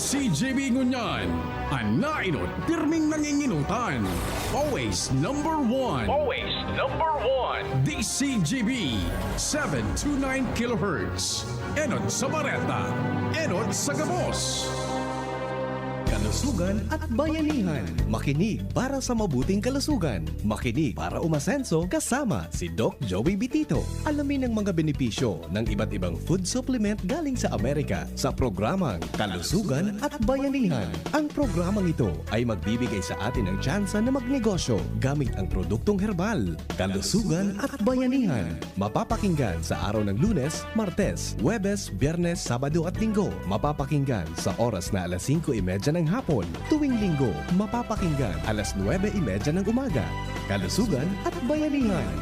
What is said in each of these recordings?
DCGB Ngunyan, anainot, pirming nanginginutan. Always number one. Always number one. DCGB, 729 kHz. Enot sa Bareta, Enot sa Gabos. Kalusugan at bayanihan. Makinig para sa mabuting kalusugan. Makinig para umasenso kasama si Doc Joey Bitito. Alamin ang mga benepisyo ng iba't ibang food supplement galing sa Amerika sa programang Kalusugan at Bayanihan. Ang programang ito ay magbibigay sa atin ng tsansa na magnegosyo gamit ang produktong herbal. Kalusugan at Bayanihan. Mapapakinggan sa araw ng Lunes, Martes, Huwebes, Biyernes, Sabado at Linggo. Mapapakinggan sa oras na alas 5:30 ng hapon. Tuwing Linggo, mapapakinggan alas 9:30 ng umaga. Kalusugan at Bayanihan.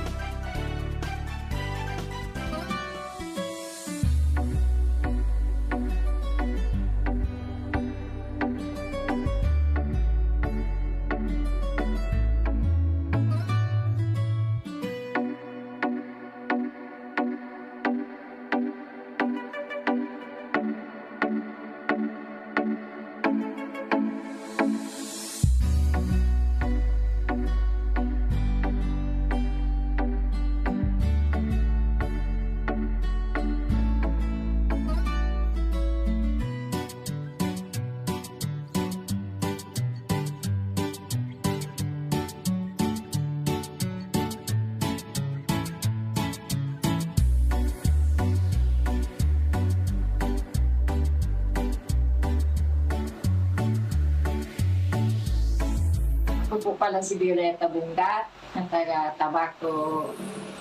Ako po pala si Violeta Bungat, ng taga Tabaco,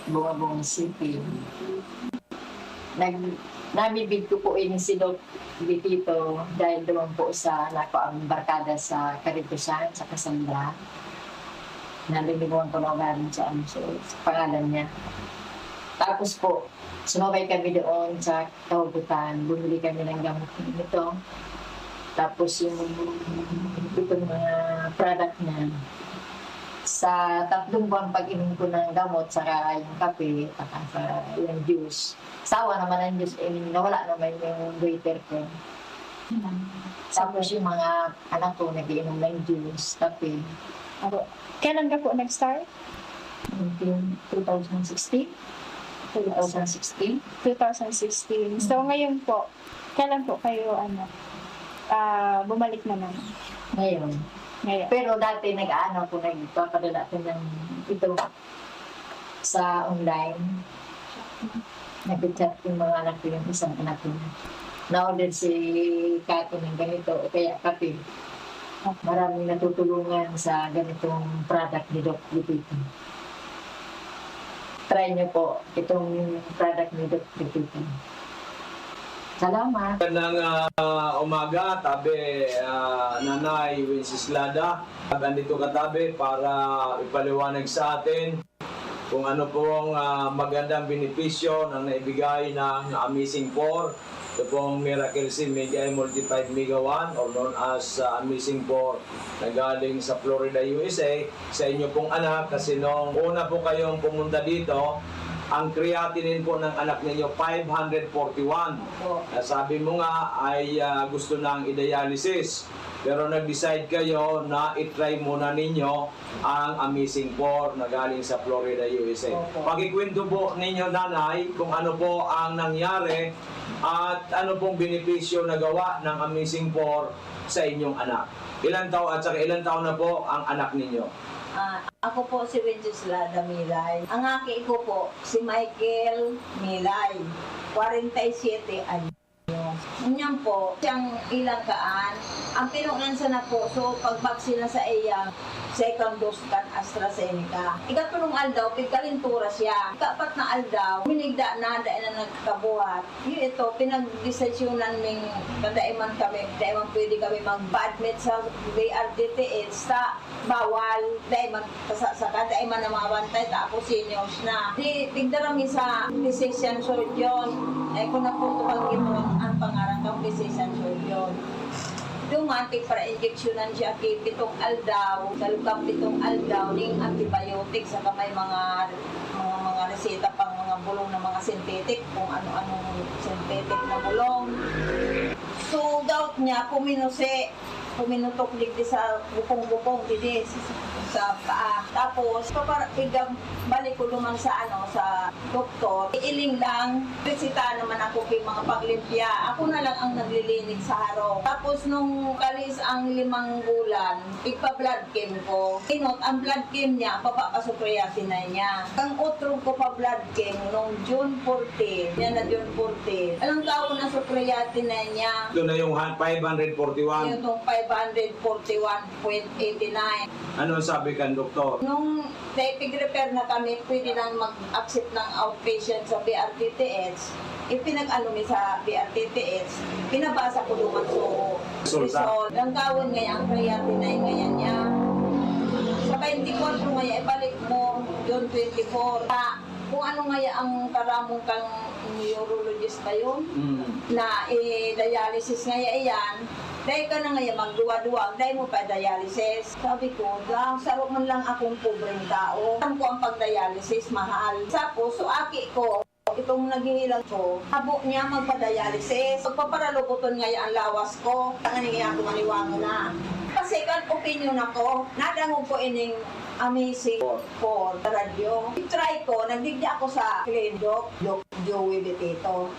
Bungabong City. Namibig ko po ini si Doc Bitito dahil doon po sa nako ang barkada sa Caritusan, sa Cassandra. Nalilimuan ko na galing sa pangalan niya. Tapos po, sumabay kami doon sa Kahubutan, bumili kami ng gamot nito. Tapos yung itong mga product niya, sa 3 buwan pag-inom ko ng gamot, saka yung kape, saka yung juice. Sawa naman ang juice, nawala naman yung waiter ko. Tapos yung mga anak ko, nag-inom ng juice, kape. Kailan ka po nag-start? 2016. 2016. 2016. So ngayon po, kailan po kayo bumalik naman? Ngayon. Pero dati nagpapadala ko ng ito sa online. Nag-chat yung mga anak ko, yung isang anak ko. Na-order si Kato ng ganito, o kaya kape. Maraming natutulungan sa ganitong product ni Doc Bitito. Try niyo po itong product ni Doc Bitito. Salamat. Magandang umaga, tabi Nanay Wenceslada. Andito katabi para ipaliwanag sa atin kung ano pong magandang benepisyo na naibigay ng Amazing 4. Ito pong Miracle Seed Mega Multiplied Mega 1 or known as Amazing 4 na galing sa Florida, USA sa inyo pong anak kasi nung una po kayong pumunta dito, ang creatinine po ng anak ninyo 541. Sabi mo nga ay gusto nang i-dialysis. Pero nag-decide kayo na i-try muna ninyo ang Amazing 4 na galing sa Florida, USA. Pakikwento po ninyo, Nanay, kung ano po ang nangyari at ano pong benepisyo na gawa ng Amazing 4 sa inyong anak. Ilan taon na po ang anak ninyo? Ako po si Wenceslada Milay. Ang aki ko po si Michael Milay, 47 anyos. Ganyan po, siyang ilang kaan. Ang pinungansa na po, so pagbaksina sa iya, second dose kan AstraZeneca. Ikatulong aldaw, pigkalintura siya. Ikapat na aldaw, minigda na, dahil na nagkabuhat. Yung ito, pinag-desisyonan ng kadaiman kami, daiman pwede kami mag-badmit sa BRDTH sa bawal, daiman sa kadaiman na mga bantay, tapos seniors na. Di, tigdarami sa physician surgeon, kung naputuwag ito ang pangarang kang physician surgeon. Dumating para injeksyonan siya kay pitong aldaw, sa lukang pitong aldaw, ning antibiotic sa kamay mga reseta pang mga bulong na mga synthetic, kung ano-anong synthetic na bulong. So, gout niya, puminutok digdi sa bukong-bukong, digdi sa paa. Tapos, balik ko naman sa doktor. Iiling lang, resita naman ako kay mga paglimpya. Ako na lang ang naglilinig sa harong. Tapos, nung kalis ang 5 bulan, ipa-blood chem ko. Inot, ang blood chem niya, papapasukreatin na niya. Ang utro ko pa blood chem nung June 14. Yan na June 14. Anong taon na sukreatin na niya? Ito na yung 541. Yung 541.89. Ano sabi kan doktor? Nung pig-repair na kami, pwede nang mag-accept ng outpatient sa BRTTH. Ipinag-ano mi sa BRTTH, pinabasa ko naman so result. Ang kawin ngayon, ang creatinine ngayon niya. Sa 24 ngayon, ibalik mo, June 24. Kung ano ngayon ang karamong kang neurologist kayo, na dialysis ngayon yan, dahil ka na ngayon magduwa-duwa, dahil mo pa dialysis. Sabi ko, sarap man lang akong pobreng tao. Alam ko ang pag-dialysis, mahal. Tapos, suaki ko, itong naghihilang ko, habo niya magpa-dialysis. Pagpaparalokoton ngayon ang lawas ko, ang nangyayang ko maniwango na. Kasi kan opinion ako, nadangog ko ining amazing for radyo. I-try ko, nagdigya ako sa Doc Joey Betito.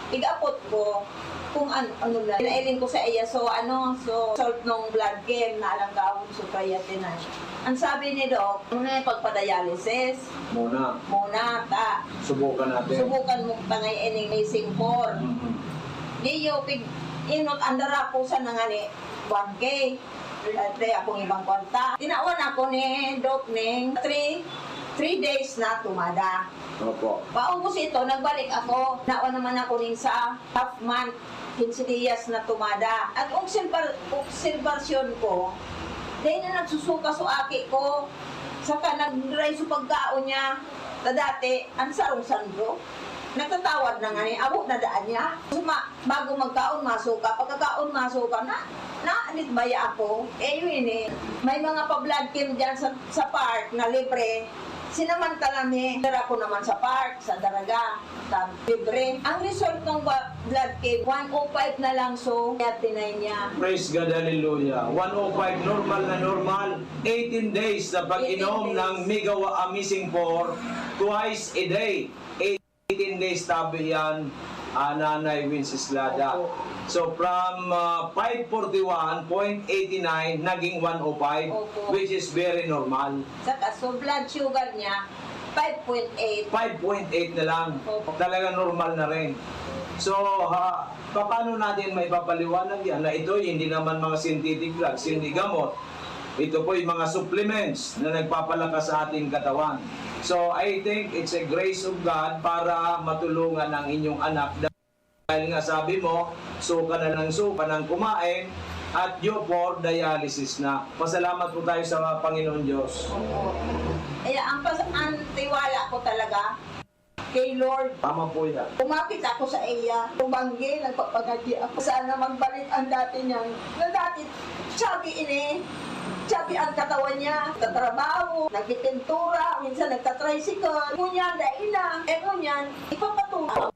Igapot ko kung ano lang. Pinailing ko sa iya, so salt ng blood chem na alang gawin so creatinine. Ang sabi ni Doc, muna yung pagpa-dialysis. Muna. Subukan natin. Subukan mo pa ngayon ining amazing for. Di yung inot andara ko sa nangani 1K. Dahil akong ibang kwarta. Tinawan ako ni Doc Ning 3 days na tumada. Opo. Paubos ito, nagbalik ako. Nawan naman ako ning sa half month, 15 días na tumada. At obserbasyon ko, dahil na nagsusuka sa aki ko, saka nag-dry sa pagkaon niya, na dati, ang sarong sandro. Nagtatawad na nga ni, abot na daan niya. Bago magkaon, masuka. Pagkakaon, masuka na. Anitbaya ako. Yun may mga pa-blood chem dyan sa park na libre. Sinamantala mi, ako naman sa park, sa Daraga, libre. Ang result ng blood chem, 105 na lang, so creatinine niya. Praise God, hallelujah. 105, normal na normal. 18 days na pag-inom 18 days. ng Migawa Amazing 4 twice a day. 18 days tabi yan, Nanay Wenceslada. So from 541.89 naging 105, Opo. which is very normal. Saka, so blood sugar niya, 5.8. 5.8 na lang. Opo. Talaga normal na rin. So, paano natin maipapaliwanag yan na ito hindi naman mga synthetic drugs, hindi gamot. Ito po yung mga supplements na nagpapalakas sa ating katawan. So, I think it's a grace of God para matulungan ang inyong anak. Dahil nga sabi mo, suka na ng kumain at due for dialysis na. Pasalamat po tayo sa Panginoon Diyos. Kaya ang tiwala ko talaga kay Lord. Tama po yan. Kumapit ako sa iya, tumanggi, nagpapagadi ako. Sana magbalik ang dati niyang, na dati, sabi ang katawan niya, tatrabaho, nagpipintura, minsan nagtatricycle, ngunyan, daina, ngunyan, ipapatuloy.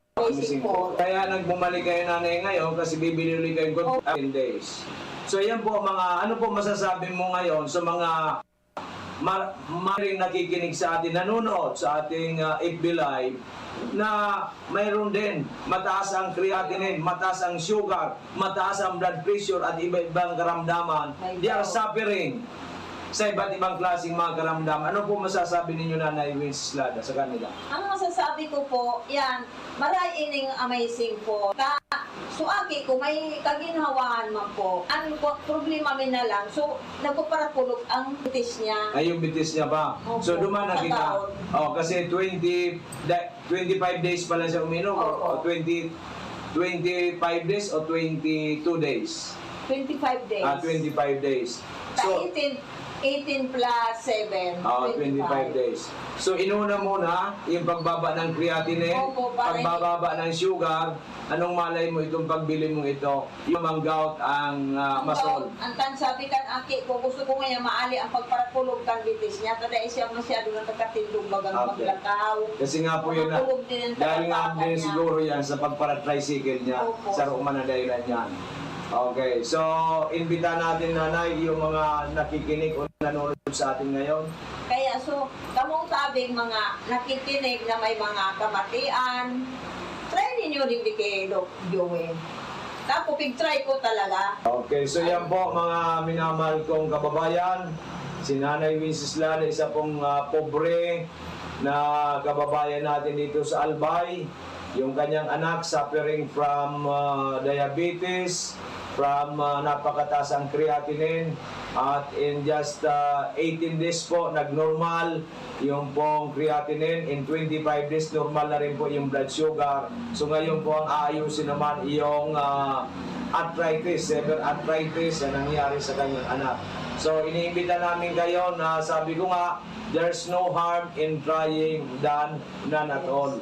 Kaya nagbumalik kayo nanay ngayon kasi bibili ulit kayo 10 days. So yan po mga, ano po masasabi mo ngayon sa mga maring nakikinig sa atin, nanonood sa ating FB Live, na mayroon din mataas ang creatinine, mataas ang sugar, mataas ang blood pressure at iba-ibang karamdaman. They are suffering sa iba't ibang klaseng mga karamdaman. Ano po masasabi ninyo, Nanay Wenceslada, sa kanila? Ang masasabi ko po, yan, maray ining amazing po. Suaki ko, may kaginhawaan man po. Ang problema min na lang, so nagpaparapulog ang bitis niya. Ay, yung bitis niya pa. So, duman na kita. Oh, kasi 25 days pa lang siya uminom. O 25 days o 22 days? 25 days. 25 days. So, 18 plus 7. 25 days. So, inuna muna yung pagbaba ng creatinine, Opo, pagbababa ng sugar. Anong malay mo itong pagbili mo ito? Yung mga gout ang masol. Ang sabi kan aki ko, gusto ko ngayon maali ang pagparapulog kang bitis niya. Kada siya masyado na nagkatindog bagang maglakaw. Kasi nga po yun na, dahil nga din siguro yan sa pagpara-tricycle niya, Opo. sa rumana dahilan yan. Okay, so imbita natin nanay yung mga nakikinig o nanonood sa atin ngayon. Kaya so, kamong sabing mga nakikinig na may mga kamatian, try ninyo rin di kay Doc Joey. Tapos pig-try ko talaga. Okay, so yan po mga minamahal kong kababayan. Si Nanay Wenceslada, isa pong pobre na kababayan natin dito sa Albay. Yung kanyang anak suffering from diabetes, from napakataas ang creatinine, at in just 18 days po nagnormal yung pong creatinine, in 25 days normal na rin po yung blood sugar. So ngayon po ang aayusin naman yung arthritis, severe arthritis na nangyari sa kanyang anak. So iniimbita namin kayo na sabi ko nga, there's no harm in trying than none at all.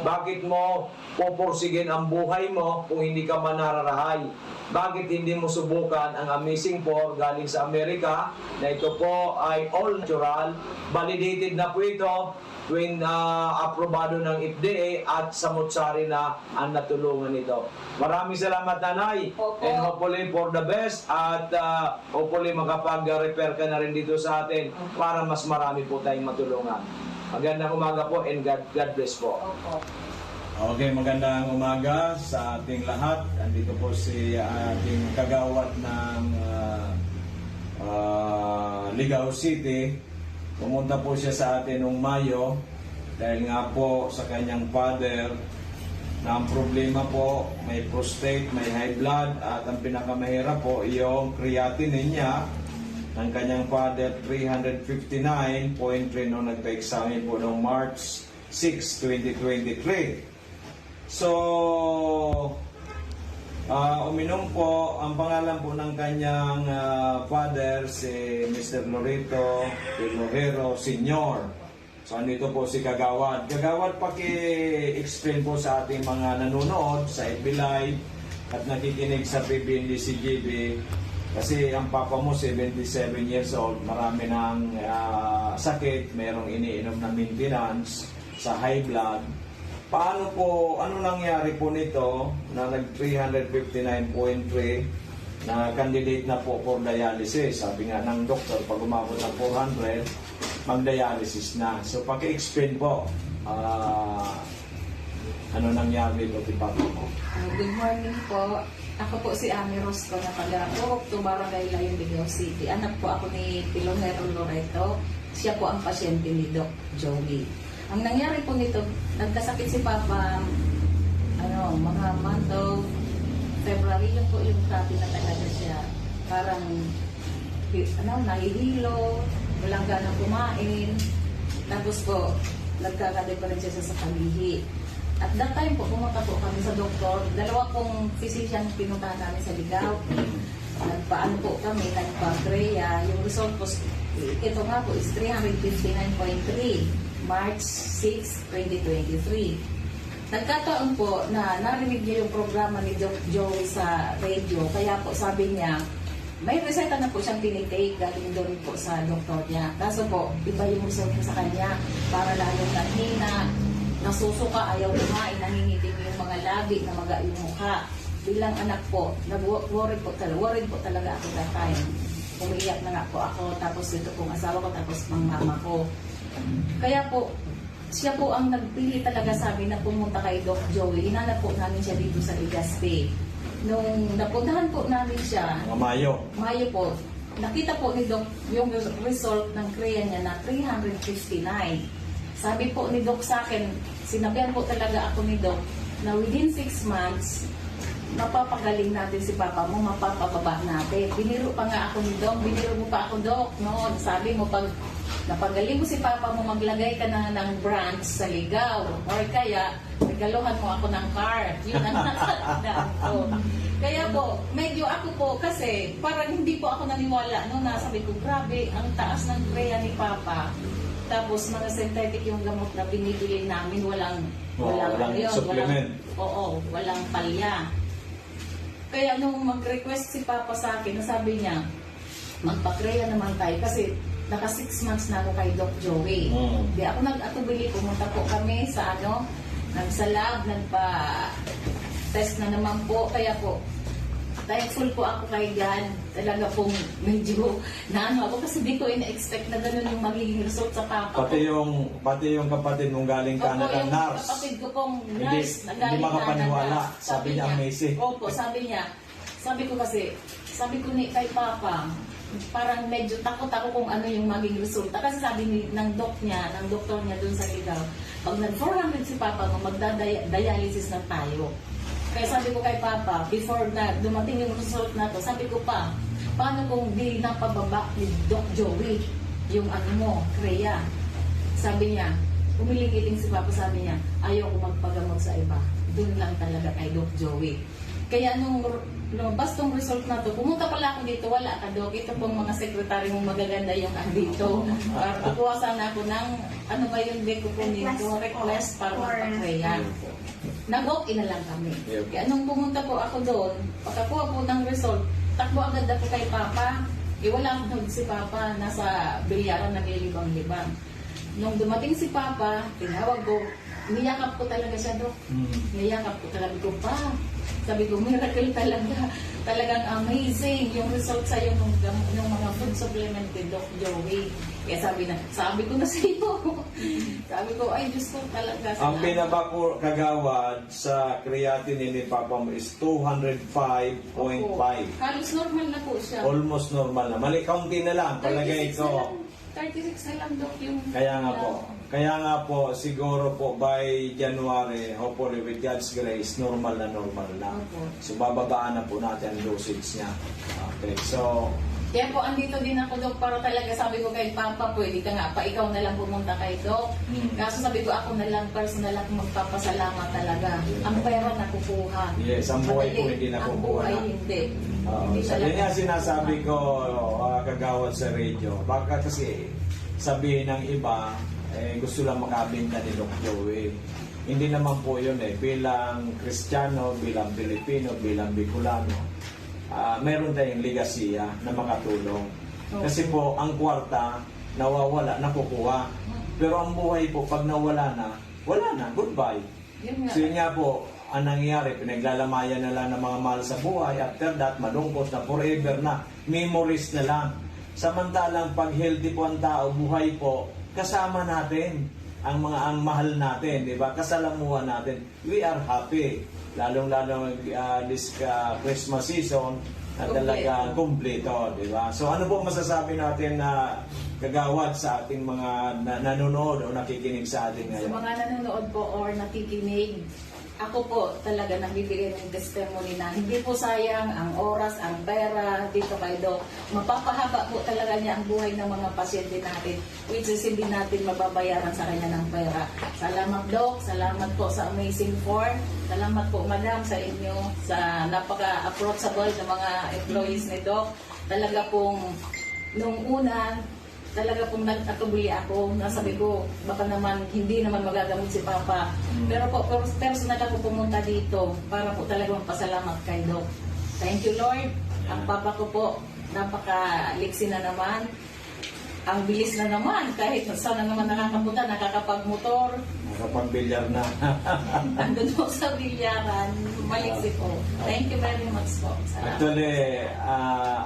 Bakit mo pupursigin ang buhay mo kung hindi ka manararahay? Bakit hindi mo subukan ang Amazing 4 galing sa Amerika na ito po ay all natural, validated na po ito, aprobado ng FDA at samutsari na ang natulungan nito. Maraming salamat nanay, Opo. and hopefully for the best, at hopefully makapag-repair ka na rin dito sa atin para mas marami po tayong matulungan. Magandang umaga po and God bless po. Opo. Okay, magandang umaga sa ating lahat. Andito po si ating kagawad ng Ligao City. Pumunta po siya sa atin noong Mayo dahil nga po sa kanyang father na ang problema po, may prostate, may high blood, at ang pinakamahirap po yung creatinine niya ng kanyang father 359.3 nung nagpa-examine po noong March 6, 2023. So, uminom po, ang pangalan po ng kanyang father, si Mr. Loreto Pilojero Sr. So, andito po si Kagawad. Kagawad, paki-explain po sa ating mga nanonood sa FB Live at nakikinig sa PBND CGB. Kasi ang papa mo, 77 years old, marami ng sakit, mayroong iniinom na maintenance sa high blood. Paano po, ano nangyari po nito na nag 359.3 na candidate na po for dialysis? Sabi nga ng doktor, pag umabot ng 400, mag-dialysis na. So, paki-explain po, ano nangyari dito kay Papa mo? Good morning po. Ako po si Ami Rosco na taga-Purok, Barangay Layon, Ligao City. Anak po ako ni Pilojero Loreto. Siya po ang pasyente ni Doc Joey. Ang nangyari po nito, nagkasakit si Papa, mga month of February, yun po yung sabi na talaga siya. Parang, nahihilo, walang ganang kumain. Tapos po, nagkakadepresyon siya sa palihi. At that time po, pumunta po kami sa doktor. Dalawa pong physician pinuntahan namin sa Ligao. Nagpaano po kami, nagpa-Greya. Yung result po, ito nga po is 359.3. March 6, 2023. Nagkataon po na narinig niya yung programa ni Doc Joey sa radio. Kaya po sabi niya, may reseta na po siyang tinitake galing doon po sa doktor niya. Kaso po, iba yung result niya sa kanya. Para lalong nanghina, nasusuka, ayaw kumain, nangingitim yung mga labi, namaga yung mukha. Bilang anak po, nag-worried po talaga ako that time. Umiiyak na nga po ako, tapos ito pong asawa ko, tapos pang mama ko. Kaya po, siya po ang nagpili talaga sabi na pumunta kay Doc Joey. Inanap po namin siya dito sa Legazpi. Nung napuntahan po namin siya, Mayo po, nakita po ni Doc yung result ng CREA niya na 359. Sabi po ni Doc sa akin, sinabihan po talaga ako ni Doc na within 6 months, mapapagaling natin si Papa mo, mapapababa natin. Biniro pa nga ako ni Doc, biniro mo pa ako, Doc, noon. Sabi mo, pag napagaling mo si Papa mo, maglagay ka na ng branch sa Ligao. Or kaya, regaluhan mo ako ng car. Yun ang nakatandaan ko. Kaya po, medyo ako po, kasi parang hindi po ako naniwala. No, nasabi ko, grabe, ang taas ng CREA ni Papa. Tapos mga synthetic yung gamot na binibili namin, walang supplement. Walang palya. Kaya nung mag-request si Papa sa akin, nasabi niya, magpa-CREA naman tayo kasi naka 6 months na ako kay Doc Joey. Di ako nag-atubili, pumunta po kami sa nagsa-lab, nagpa-test na naman po. Kaya po, thankful po ako kay God. Talaga pong medyo naano ako kasi di ko ina-expect na ganun yung magiging result sa papa ko. Pati yung kapatid mong galing Opo, Canada, yung nurse. kapatid ko pong Hindi- nurse na galing hindi makapaniwala. Canada. Sabi niya, amazing. Opo, sabi ko kasi, sabi ko ni kay Papa, parang medyo takot ako kung ano yung maging resulta. Kasi sabi ng doktor niya dun sa Ligaw, pag nag-400 si Papa mo, magda-dialysis na tayo. Kaya sabi ko kay Papa, before na dumating yung result na to, sabi ko pa, paano kung di napababa ni Doc Joey yung ano mo, Kreya? Sabi niya, umiling-iling si Papa, sabi niya, ayaw ko magpagamot sa iba. Doon lang talaga kay Doc Joey. Kaya nung lumabas tong result na to, pumunta pala ako dito, wala ka Doc. Ito pong mga sekretary mong magaganda yung andito. Kukuha sana ako ng, ano ba yung deko po nito, request para magpa-Kreya. Nag-walk-in na lang kami. Yep. Kaya nung pumunta po ako doon, pagkakuha po ng result, takbo agad ako kay Papa. Wala akong si Papa, nasa bilyaran naglilibang-libang. Nung dumating si Papa, tinawag ko, niyakap ko talaga siya, Dok. Niyakap ko talaga ko pa. Sabi ko, miracle talaga. Talagang amazing yung result sa'yo ng mga food supplement ni Doc Joey. Kaya sabi ko na sa iyo. Sabi ko, ay Diyos ko talaga. Ang pinabako kagawad sa creatinine ni Papa mo is 205.5. Halos normal na po siya. Almost normal na. Mali, kaunti na lang. Palagay 36 na ko. lang. 36 na lang, Doc, yung... Kaya nga po, siguro po by January, hopefully with God's grace, normal na. Opo. So bababaan na po natin ang dosage niya. Okay, so Kaya po, andito din ako, Doc, para talaga sabi ko kay Papa, pwede ka nga pa, ikaw na lang pumunta kay Doc. Kaso sabi ko, ako na lang, personal ako magpapasalamat talaga. Ang pera nakukuha. yes, ang buhay po hindi Ang nakukuha buhay na. hindi. So yun nga sinasabi ko, kagawad sa radio. Baka kasi sabihin ng iba, gusto lang makabenta ni Doc Joey. Hindi naman po yun bilang Kristiyano, bilang Pilipino, bilang Bicolano, meron tayong ligasiya na makatulong. Kasi po, ang kwarta, nawawala, nakukuha. Pero ang buhay po, pag nawala na, wala na, goodbye. Yun nga. So yun nga po, ang nangyari, pinaglalamayan na lang ng mga mahal sa buhay. After that, malungkot na, forever na, memories na lang. Samantalang pag healthy po ang tao, buhay po, kasama natin ang mahal natin, di ba? Kasalamuhan natin. We are happy. Lalong-lalo this Christmas season na talaga kumpleto, di ba? So ano po masasabi natin na kagawad sa ating mga nanonood o nakikinig sa atin Sa ngayon? mga nanonood po or nakikinig, ako po talaga nagbibigay ng testimony na hindi po sayang ang oras, ang pera dito kay Doc. Mapapahaba po talaga niya ang buhay ng mga pasyente natin, which is hindi natin mababayaran sa kanya ng pera. Salamat, Doc. Salamat po sa Amazing Four. Salamat po, Madam, sa inyo, sa napaka-approachable ng mga employees ni Doc. Talaga pong nung una, talaga pong nagtakabuli ako, nasabi ko, baka naman hindi naman magagamot si Papa. Pero po, personal ako pumunta dito para po talaga magpasalamat kay Doc. Thank you, Lord. Ang Papa ko po, napakaliksi na naman. Ang bilis na naman, kahit sana naman nakakapunta, nakakapagmotor. Nakapagbilyar na. Andun po sa bilyaran, maliksi po. Thank you very much po. Salamat. Actually,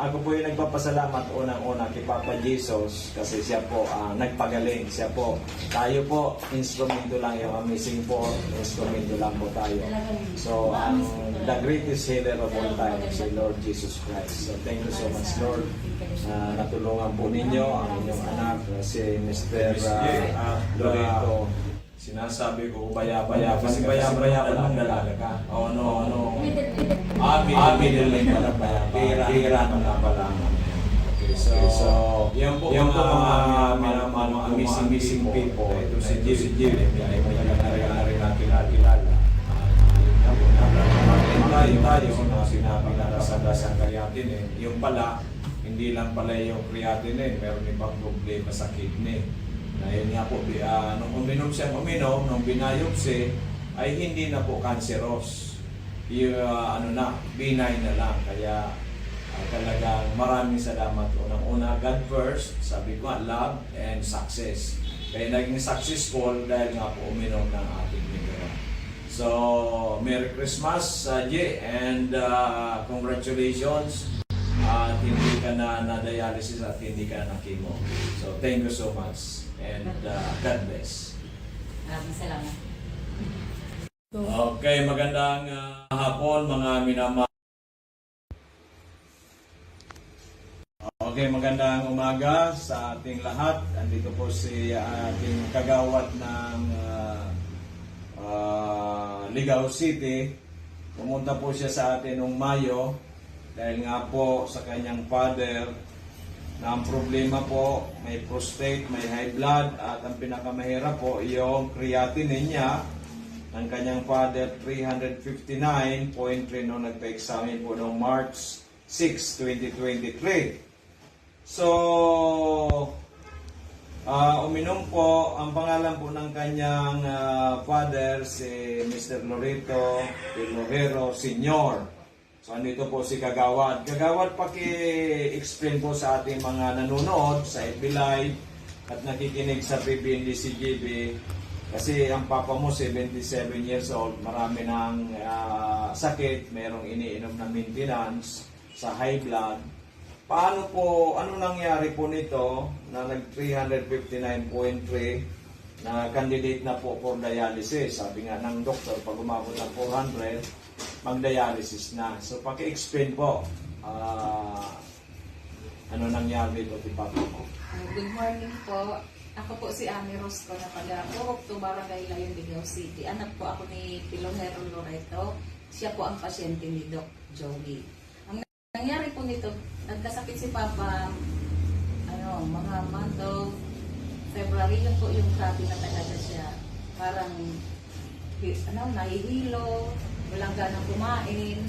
ako po yung nagpapasalamat unang-una kay Papa Jesus kasi siya po nagpagaling. Siya po, tayo po, instrumento lang yung Amazing Four, instrumento lang po tayo. So, the greatest healer of all time, si Lord Jesus Christ. So, thank you so much, Lord. Natulungan po ninyo ang inyong anak, si Mr. Loreto. Sinasabi ko, baya-baya, kasi baya-baya pa ng dalaga ka. O ano, middle lane pala pala, pira na pala. Okay, so yan po mga amazing people. Ito si Jim, ay may rin natin kilala. Tayo, sinabi na sa creatinine, yung pala, hindi lang pala yung creatinine, meron ibang problema sa kidney. Na yun nga po, nung uminom siya, nung binayopsi, ay hindi na po cancerous. Yung, benign na lang. Kaya talagang maraming salamat. Unang-una, God first, sabi ko, love and success. Kaya naging successful dahil nga po uminom ng ating mineral. So, Merry Christmas, Jay, and congratulations. At hindi ka na dialysis at hindi ka na chemo. So, thank you so much. And God bless. Maraming salamat. Okay, magandang hapon mga minamahal. Okay, magandang umaga sa ating lahat. Andito po si ating kagawad ng Ligao City. Pumunta po siya sa atin noong Mayo dahil nga po sa kanyang father na ang problema po may prostate, may high blood at ang pinakamahirap po yung creatinine niya ng kanyang father 359.3 nung nagpa-examine po noong March 6, 2023. So, uminom po, ang pangalan po ng kanyang father si Mr. Loreto Pilojero Sr. So, andito po si Kagawad. Kagawad, paki-explain po sa ating mga nanonood sa FB Live at nakikinig sa PBND-CGB kasi ang papa mo 77 years old, marami ng sakit, merong iniinom na maintenance sa high blood. Paano po, ano nangyari po nito na nag 359.3 na candidate na po for dialysis? Sabi nga ng doktor, pag umabot ng 400, mag-dialysis na. So, paki-explain po ano nangyari dito kay papa mo. Good morning po. Ako po si Ami Rosco na taga-Purok to Barangay Layon, Ligao City. Anak po ako ni Pilojero Loreto. Siya po ang pasyente ni Doc Joey. Ang nangyari po nito, nagkasakit si Papa mga month of February. Yun po yung grabe na talaga siya. Parang nahihilo, walang ganang kumain.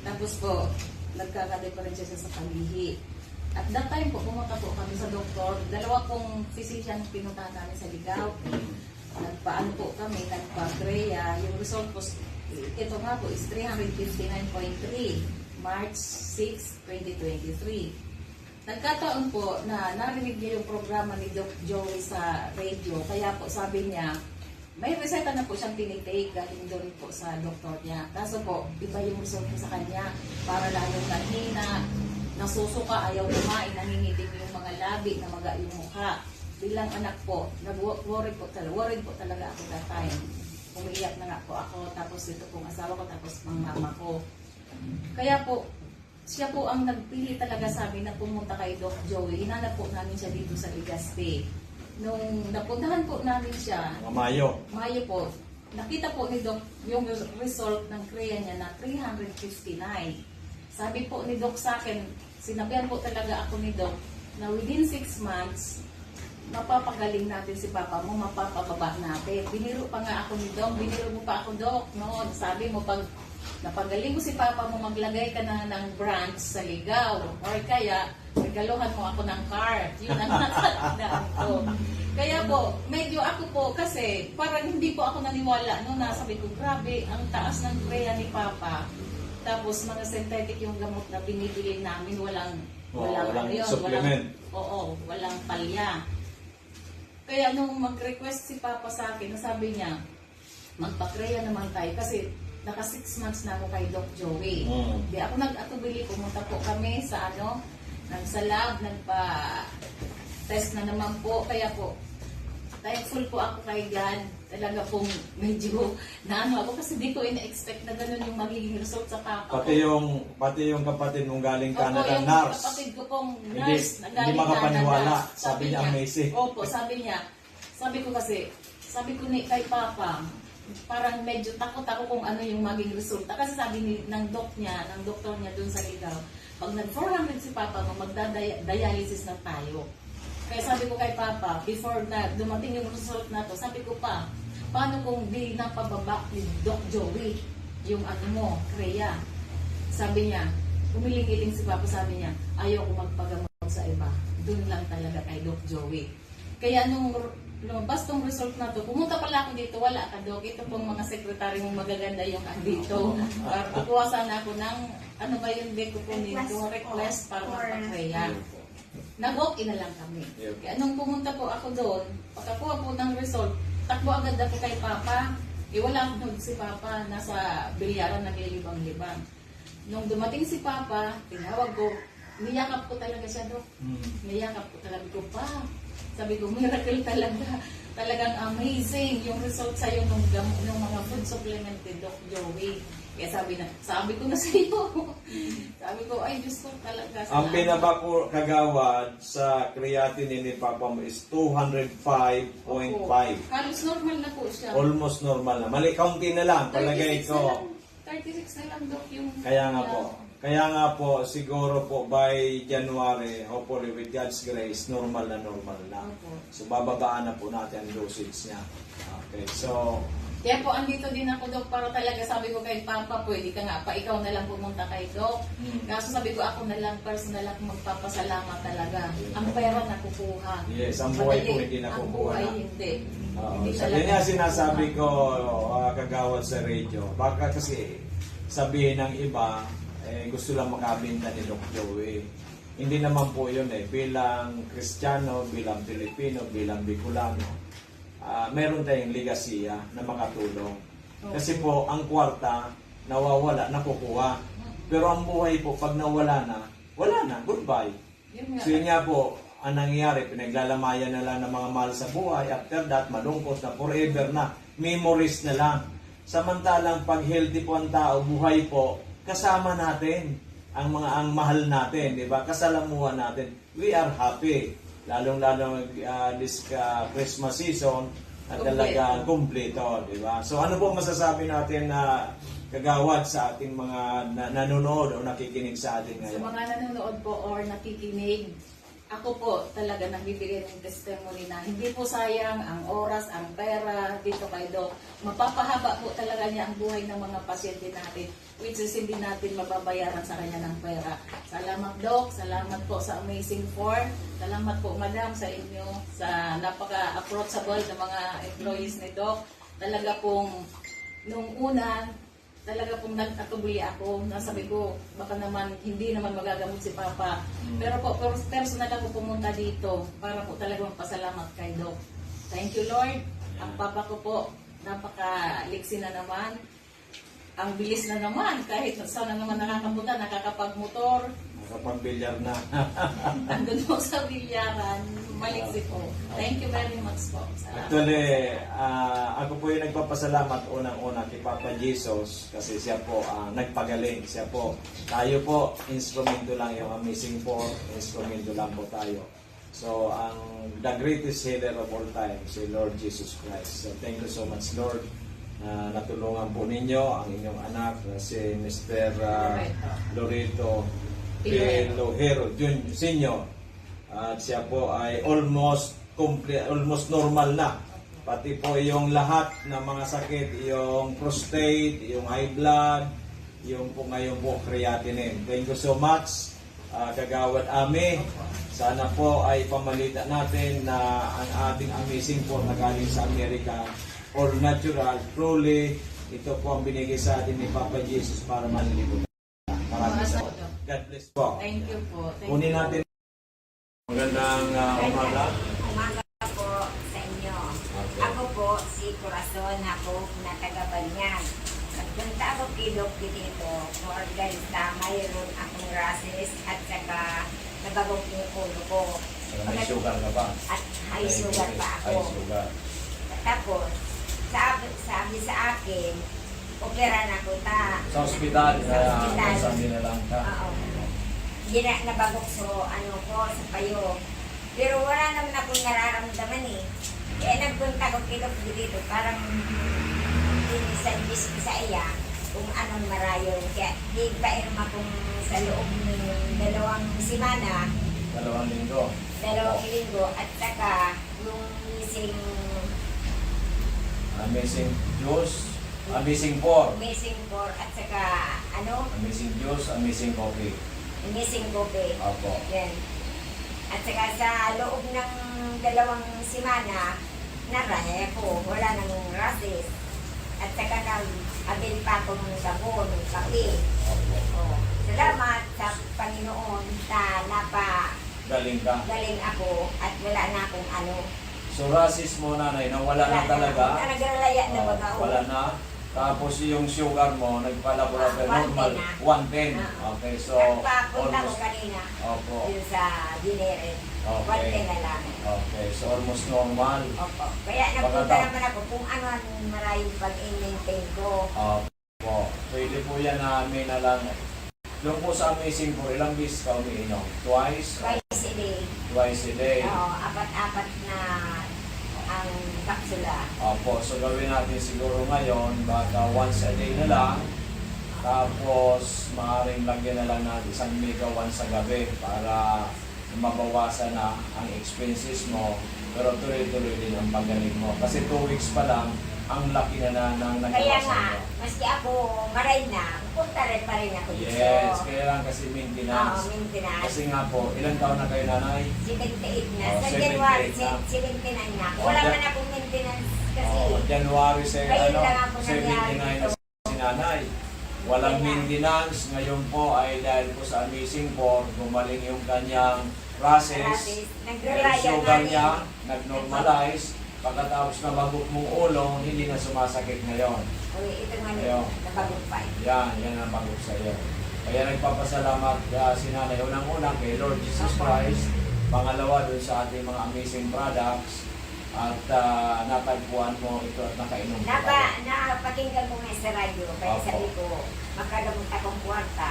Tapos po, nagkaka-depression siya sa palihi. At that time po, pumunta po kami sa doktor. Dalawa pong physician pinuntahan namin sa Ligao. Nagpaano po kami, nagpa-Greya. Yung result po, ito nga po is 359.3, March 6, 2023. Nagkataon po na narinig niya yung programa ni Doc Joey sa radio. Kaya po sabi niya, may reseta na po siyang tinitake galing doon po sa doktor niya. Kaso po, iba yung result niya sa kanya. Para lalong nanghina, nasusuka, ayaw kumain, nangingitim yung mga labi, namaga yung mukha. Bilang anak po, worried po talaga ako that time. Umiiyak na nga po ako, tapos ito pong asawa ko, tapos ang mama ko. Kaya po, siya po ang nagpili talaga sa amin na pumunta kay Doc Joey. Hinanap po namin siya dito sa Legazpi. Nung napuntahan po namin siya, Mayo po, nakita po ni Doc yung result ng Korea niya na 359. Sabi po ni Doc sa akin, sinabihan po talaga ako ni Doc na within 6 months, mapapagaling natin si Papa mo, mapapababa natin. Biniro pa nga ako ni Doc, biniro mo pa ako Doc noon. Sabi mo, pag napagaling mo si Papa mo, maglagay ka na ng branch sa Ligao. Or kaya, regaluhan mo ako ng car. Yun ang nakatandaan ko. Kaya po, medyo ako po, kasi parang hindi po ako naniwala. No, nasabi ko, grabe, ang taas ng Korea ni Papa. Tapos mga synthetic yung gamot na binibili namin, walang supplement. Walang palya. Kaya nung mag-request si Papa sa akin, sabi niya, magpa-Korea naman tayo kasi naka 6 months na ako kay Doc Joey. Di ako nag-atubili, pumunta po kami sa sa lab, nagpa-test na naman po. Kaya po, thankful po ako kay God. Talaga pong medyo ako kasi di ko ina-expect na ganun yung magiging result sa papa ko. Pati yung kapatid mong galing Canada, yung nurse. kapatid ko pong nurse na Hindi galing makapaniwala. Canada. Sabi niya amazing. Opo, sabi niya. Sabi ko kay Papa, parang medyo takot ako kung ano yung maging resulta. Kasi sabi ng doktor niya dun sa Ligao, pag nag-400 si Papa mo, magda-dialysis na tayo. Kaya sabi ko kay Papa, before na dumating yung result na to, sabi ko pa, paano kung di napababa ni Doc Joey yung Korea? Sabi niya, umiling-iling si Papa, sabi niya, ayaw ko magpagamot sa iba. Doon lang talaga kay Doc Joey. Kaya nung lumabas tong result na to, pumunta pala ako dito, wala ka Doc. Ito pong mga sekretary mong magaganda yung andito. Kukuha sana ako ng, ano ba yung deko po nito, request para magpa-Korea. Nag-walk-in na lang kami. Kaya nung pumunta po ako doon, pagkakuha po ng result, takbo agad ako kay Papa. Wala nung si Papa, nasa bilyaran naglilibang-libang. Nung dumating si Papa, tinawag ko, niyakap ko talaga siya, Dok. Niyakap ko talaga ko pa. Sabi ko, miracle talaga. Talagang amazing yung result sa'yo nung mga food supplement ni Doc Joey. Kaya sabi ko na sa iyo. Sabi ko, ay Diyos ko talaga. Ang pinabako kagawad sa creatinine ni Papa mo is 205.5. Halos normal na po siya. Almost normal na. Mali, kaunti na lang. Palagay 36 na ko. lang. 36 na lang, Doc, yung... Kaya nga po, siguro po by January, hopefully with God's grace, normal na. Opo. So bababaan na po natin ang dosage niya. Okay, so Kaya po, andito din ako, Doc, para talaga sabi ko kay Papa, pwede ka nga pa, ikaw na lang pumunta kay Doc. Kaso sabi ko, ako na lang, personal ako magpapasalamat talaga. Ang pera nakukuha. yes, ang buhay po hindi Ang nakukuha buhay na. hindi. So, yun nga sinasabi ko, kagawad sa radio. Baka kasi sabihin ng iba, gusto lang makabinta ni Doc Joey. Hindi naman po yun bilang Kristiyano, bilang Pilipino, bilang Bicolano, meron tayong ligasiya na makatulong. Kasi po, ang kwarta, nawawala, nakukuha. Pero ang buhay po, pag nawala na, wala na, goodbye. So yun nga po, ang nangyayari, pinaglalamayan na lang ng mga mahal sa buhay. After that, malungkot na, forever na, memories na lang. Samantalang pag healthy po ang tao, buhay po, kasama natin ang mahal natin, di ba? Kasalamuhan natin. We are happy. Lalong-lalo this Christmas season at talaga kumpleto, di ba? So ano po masasabi natin na kagawad sa ating mga nanonood o nakikinig sa atin Sa ngayon? mga nanonood po or nakikinig, ako po talaga nagbibigay ng testimony na hindi po sayang ang oras, ang pera dito kay Doc. Mapapahaba po talaga niya ang buhay ng mga pasyente natin, which is hindi natin mababayaran sa kanya ng pera. Salamat, Doc. Salamat po sa Amazing Four. Salamat po, Madam, sa inyo, sa napaka-approachable na mga employees ni Doc. Talaga pong, nung una, talaga pong nagtatubuli ako. Nasabi ko, baka naman, hindi naman magagamot si Papa. Pero po, personal ako pumunta dito para po talaga magpasalamat kay Doc. Thank you, Lord. Ang Papa ko po, napaka-liksi na naman. Ang bilis na naman, kahit sana naman nakakabuta, nakakapagmotor. Nakapag-bilyar na. Andun po sa bilyaran, maliksi po. Thank you very much po. Salamat. Actually, ako po yung nagpapasalamat unang-una kay Papa Jesus kasi siya po nagpagaling. Siya po, tayo po, instrumento lang yung Amazing Four, instrumento lang po tayo. So, the greatest healer of all time, si Lord Jesus Christ. So, thank you so much, Lord. Natulungan po ninyo ang inyong anak na si Mr. Loreto Pelojero Senior. At siya po ay almost normal na. Pati po yung lahat ng mga sakit, yung prostate, yung high blood, yung po ngayon po creatinine. Thank you so much, Kagawad Ami. Sana po ay pamalita natin na ang ating Amazing Four na galing sa Amerika, all natural, truly, ito po ang binigay sa atin ni Papa Jesus para manlibot. Maraming salamat. God bless po. Thank you po. Thank Kunin you. natin. Magandang umaga. Umaga po sa inyo. Ako po si Corazon, ako na taga-Banyan. Nagpunta ako kay Doc dito for dahil sa mayroon akong rashes at saka nabagok yung ulo ko. May sugar ka ba? At high sugar pa ako. High sugar. Tapos, sabi sa akin, opera na ko ta. Sa ospital, Sa ospital. sabi na lang ka. Oo. Hindi na nabagok sa payo. Pero wala naman akong nararamdaman eh. Kaya nagpunta ko kay Doc dito, parang sa iya kung anong marayon. Kaya di pa akong sa loob ng 2 semana, 2 linggo. 2 linggo, at saka yung Amazing juice, Amazing Four. missing for, at saka Amazing juice, amazing coffee. missing coffee. Opo. Yan. At saka sa loob ng 2 semana, naraya ko, wala nang rashes. At saka nag-abil pa ako ng sabon, ng kape. Opo. Oh. Salamat sa Panginoon sa Galing ka. galing ako at wala na akong So rasis mo nanay, nawala na talaga. Nagralaya na baga. Wala na. Tapos yung sugar mo, nagpa-laboratory normal, 110. Okay, so Nagpapunta ko almost, kanina. opo, Yun sa dinere. Okay. 110 na lang. okay, so almost normal. Opo. Kaya nagpunta naman ako kung ano ang maraming pag-maintain ko. Opo, pwede po yan namin na lang. Doon po sa Amazing po, ilang beses ka umiinom? Twice? Twice a day. Twice a day. Oo, apat-apat na ang kapsula. Opo, so gawin natin siguro ngayon, baka once a day na lang. Tapos, maaaring lagyan na lang natin isang mega once sa gabi para mabawasan na ang expenses mo. Pero tuloy-tuloy din ang pagaling mo. Kasi 2 weeks pa lang, ang laki na ng Kaya nagawasan nga, mo. maski ako maray na, punta rin pa rin ako dito. Yes, kaya lang kasi Oo, maintenance. maintenance. Kasi nga po, ilang taon na kayo nanay? 78 na. Oh, Sa 78 January, na. 79 na. Oh, Wala Jan- man akong maintenance kasi. January sa Ngayon lang ako 79 na nangyari si nanay. Walang Kaya- maintenance. Ngayon po ay dahil po sa Amazing 4, gumaling yung kanyang process. Rasis. Yung Nagralaya sugar na niya, nag-normalize. Pagkatapos na bagok mong ulo, hindi na sumasakit ngayon. Uy, ito nga Ayaw. nabagumpay. Yan ang bagok sa iyo. Kaya nagpapasalamat si nanay. Unang-unang kay Lord Jesus Christ. Pangalawa dun sa ating mga amazing products. At natagpuan mo ito at nakainom ka tayo. Napakinggan ko nga sa radyo, kaya Opo. sabi ko, makagamot akong kwarta,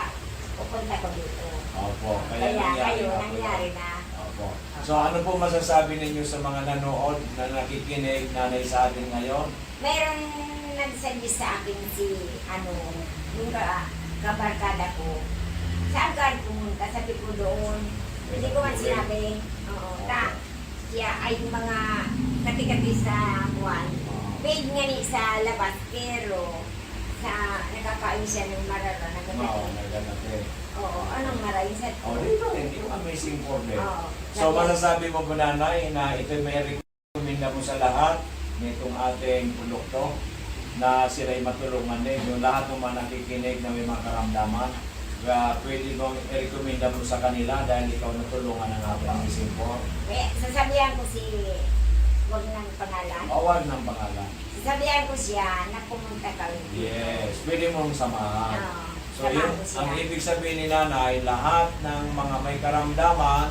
pupunta ko dito. Opo, Kaya nangyari kayo, na po nangyari yan. na. Opo. So ano po masasabi ninyo sa mga nanood na nakikinig nanay sa atin ngayon? Meron nagsabi sa akin si, yung kabarkada ko, saan ka pumunta? Sabi ko doon. Hindi ko man sinabi. Oo, siya ay mga kati-kati sa buwan. Paid nga ni sa labas, pero sa nakakain siya ng marara na Oo, gagawin. naganate. Oo, anong maray sa Oh, dito rin, yung amazing problem. Oo. So masasabi mo po nanay na ito may recommenda mo sa lahat nitong ating produkto na sila'y matulungan din. Yung lahat ng mga nakikinig na may mga karamdaman, pwede mong i-recommenda mo sa kanila dahil ikaw natulungan ng ating amazing po. Kaya sasabihan ko si, huwag ng pangalan. Awag ng pangalan. Sasabihan ko siya na pumunta ka dito. Yes, pwede mong samahan. Oo. So Samahan yun, ko siya. ang ibig sabihin ni nanay, lahat ng mga may karamdaman,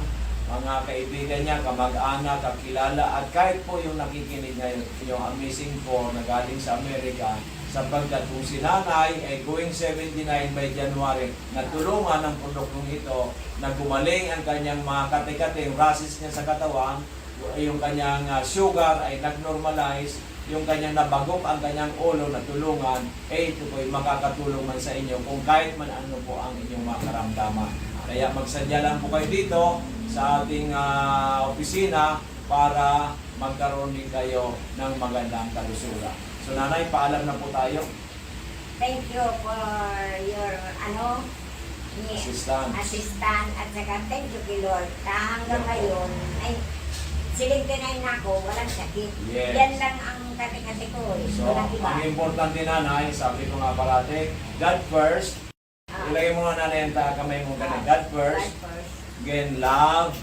mga kaibigan niya, kamag-anak, kakilala, at kahit po yung nakikinig ngayon, yung Amazing 4 na galing sa Amerika, sapagkat kung si nanay ay going 79 by January, natulungan ng produktong ito, na gumaling ang kanyang mga kate-kate, yung rasis niya sa katawan, yung kanyang sugar ay nag-normalize, yung kanyang nabagok ang kanyang ulo na tulungan, ito po ay makakatulong man sa inyo kung kahit man ano po ang inyong mga karamdaman. Kaya magsadya lang po kayo dito sa ating opisina para magkaroon din kayo ng magandang kalusugan. So nanay, paalam na po tayo. Thank you for your Assistant. at saka thank you kay Lord. Hanggang ngayon, ay, 79 na ako, walang sakit. Yes. Yan lang ang kati-kati ko. So, Walang iba. ang importante nanay, sabi ko nga parati, God first. Ilagay mo nga nanay ang kamay mo ganun. God first. God first. Again, love.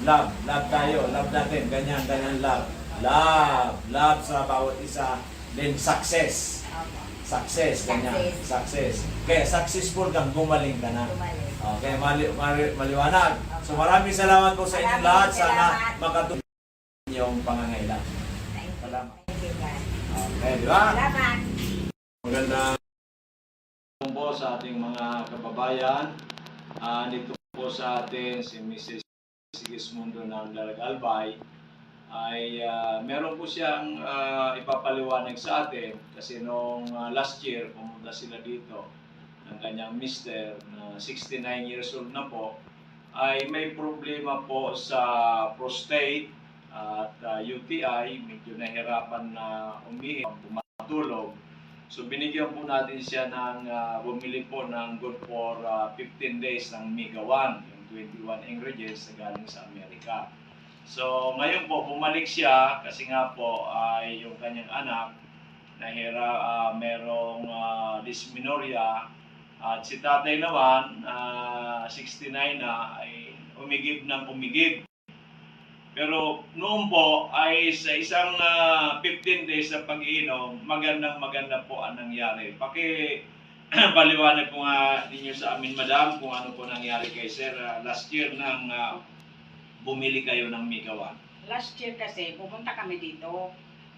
Love tayo. Love natin. Ganyan, love. Love sa bawat isa. Then, success. Opo. Success, ganyan. Success. Kaya, successful kang gumaling ka na. Bumalik. Okay, maliwanag. So, maraming salamat po sa inyong lahat. Sana makatulong yung pangangailangan. Thank you. Salamat. Thank you, God. Okay, di ba? Salamat. Magandang po sa ating mga kababayan. Dito po sa atin si Mrs. Sigismundo ng Albay ay meron po siyang ipapaliwanag sa atin kasi noong last year pumunta sila dito ng kanyang mister na 69 years old na po ay may problema po sa prostate at UTI, medyo nahirapan na umihi, pumatulog. So binigyan po natin siya ng bumili po ng good for 15 days ng Mega 1, yung 21 ingredients na galing sa Amerika. So ngayon po bumalik siya kasi nga po ay yung kanyang anak merong dysmenorrhea at si tatay naman 69 na ay umigib ng umigib. Pero noon po ay sa isang 15 days na pag-iinom, maganda po ang nangyari. Paliwanag po nga ninyo sa amin, madam, kung ano po nangyari kay sir last year nang bumili kayo ng Migawan. Last year kasi, pumunta kami dito.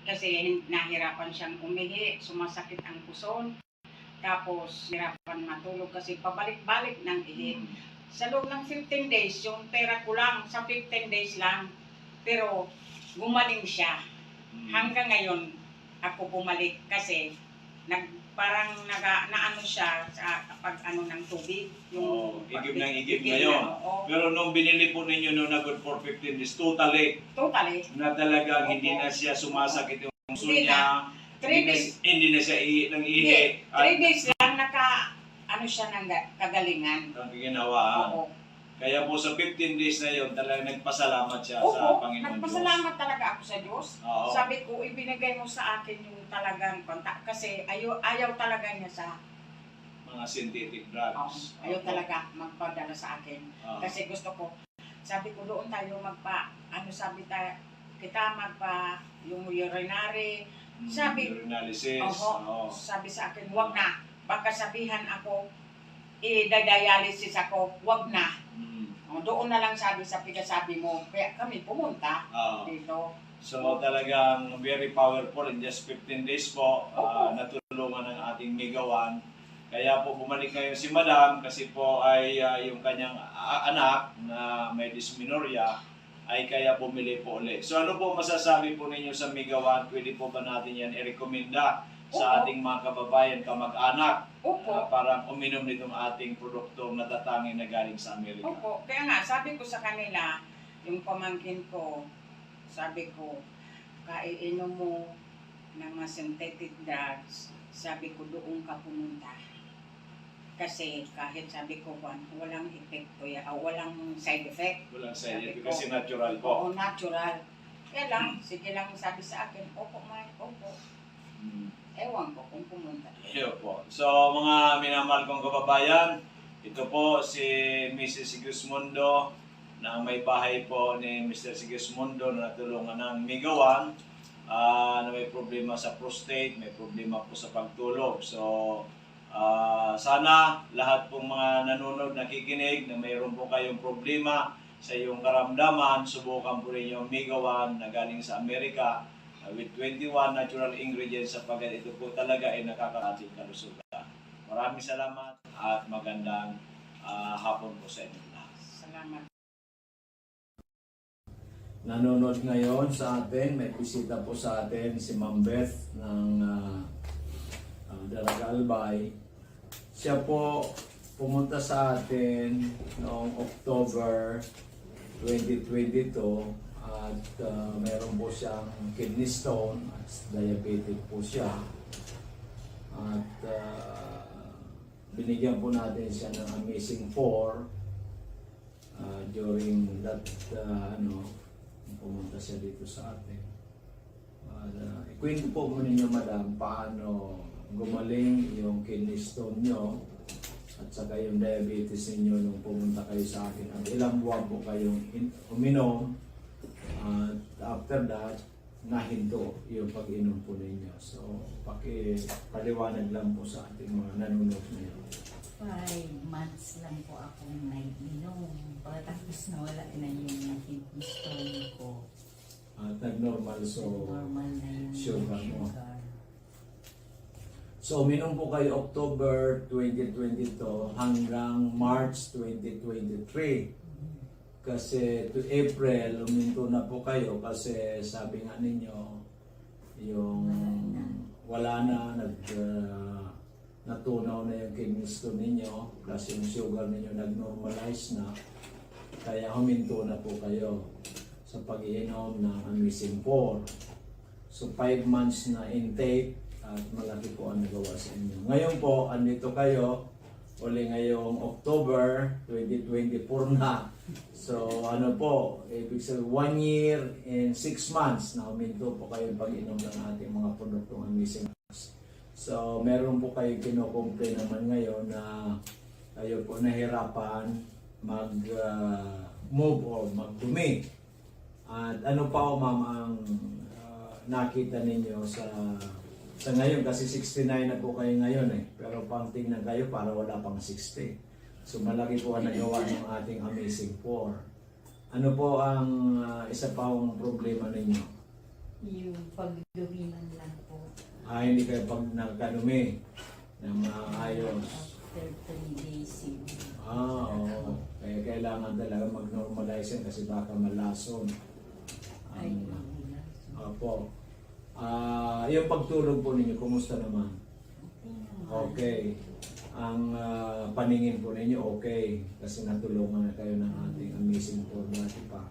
Kasi nahirapan siyang umihi, sumasakit ang puson. Tapos, hirapan matulog kasi pabalik-balik ng ihi. Sa loob ng 15 days, yung pera ko lang, sa 15 days lang. Pero, gumaling siya. Hanggang ngayon, ako bumalik kasi naano siya sa pag ano ng tubig. Yung Igib ng igib ngayon. Pero nung binili po ninyo nung nagod for 15 days, totally. Na talagang hindi na siya sumasakit yung puso niya. 3 days. Hindi na siya nang ihi. 3 days lang ano siya ng kagalingan. Ang ginawa. Oo. Kaya po sa 15 days na yun, talagang nagpasalamat siya sa Panginoon nagpasalamat talaga ako sa Diyos. Oo. Sabi ko, ibinigay mo sa akin yung talagang kontak. Kasi ayaw talaga niya sa mga synthetic drugs. ayaw talaga magpadala sa akin. Kasi gusto ko, sabi ko doon tayo yung urinary. Urinalysis. Sabi sa akin, wag na. Baka sabihan ako, i-dialysis ako, wag na. Doon na lang sabi sa pinasabi mo. Kaya kami pumunta dito. So talagang very powerful in just 15 days po. Natulungan ng ating Migawan. Kaya po bumalik ngayon si Madam kasi po ay yung kanyang anak na may dysmenorrhea ay kaya bumili po ulit. So ano po masasabi po ninyo sa Migawan? Pwede po ba natin yan i-recommenda sa ating mga kababayan, kamag-anak, para uminom nitong ating produkto na tatangin na galing sa Amerika? Opo. Kaya nga, sabi ko sa kanila, yung pamangkin ko, sabi ko, kaiinom mo ng mga synthetic drugs, sabi ko, doon ka pumunta. Kasi kahit sabi ko, walang epekto walang side effect. Walang side effect kasi natural po. Oo, natural. Kaya lang, sige lang sabi sa akin, opo, opo. Ewan ko kung pumunta. Iyo po. So mga minamahal kong kababayan, ito po si Mrs. Sigismundo na may bahay po ni Mr. Sigismundo na natulungan ng Migawan na may problema sa prostate, may problema po sa pagtulog. So sana lahat pong mga nanonood, nakikinig na mayroon po kayong problema sa iyong karamdaman, subukan po rin yung Migawan na galing sa Amerika with 21 natural ingredients sapagkat ito po talaga ay nakakaating kalusugan. Maraming salamat at magandang hapon po sa inyo lahat. Salamat. Nanonood ngayon sa atin, may bisita po sa atin si Ma'am Beth ng Daraga Albay. Siya po pumunta sa atin noong October 2022 at meron po siyang kidney stone at diabetic po siya. At binigyan po natin siya ng Amazing 4 during that pumunta siya dito sa atin. Ikwento po mo ninyo, madam, paano gumaling yung kidney stone nyo at saka yung diabetes ninyo nung pumunta kayo sa akin. At ilang buwan po kayong uminom at after that, nahinto yung pag-inom po ninyo. So, paliwanag lang po sa ating mga nanonood ngayon. 5 months lang po akong nag-inom. Pagkatapos nawala na yung kidney stone ko. At nag-normal, so normal na yung sugar mo. sugar. So, uminom po kayo October 2022 hanggang March 2023. Kasi to April, uminto na po kayo kasi sabi nga ninyo, yung wala na, natunaw na yung kidney stone ninyo, plus yung sugar ninyo nag-normalize na, kaya huminto na po kayo sa pag-iinom ng Amazing 4. So 5 months na intake at malaki po ang nagawa sa inyo. Ngayon po, andito kayo, uli ngayong October 2024 na. So ano po, ibig sabihin 1 year and 6 months na huminto po kayo pag-inom ng ating mga produktong Amazing. So meron po kayo kino-complain naman ngayon na kayo po nahirapan mag-move or magdumi. At ano pa o ma'am ang nakita ninyo sa ngayon, kasi 69 na po kayo ngayon pero pang tingnan kayo para wala pang 60. So malaki po ang nagawa ng ating Amazing 4. Ano po ang isa pa ang problema ninyo? Yung pagdumiman lang po. Hindi kayo pag nagkanumi na maayos. After 3 days yun. Oo. Kaya kailangan talaga mag-normalize yan kasi baka malason. Ay, Opo. Yung pagtulog po ninyo, kumusta naman? Okay. Ang paningin po ninyo, okay. Kasi natulungan na kayo ng ating Amazing 4 dati pa.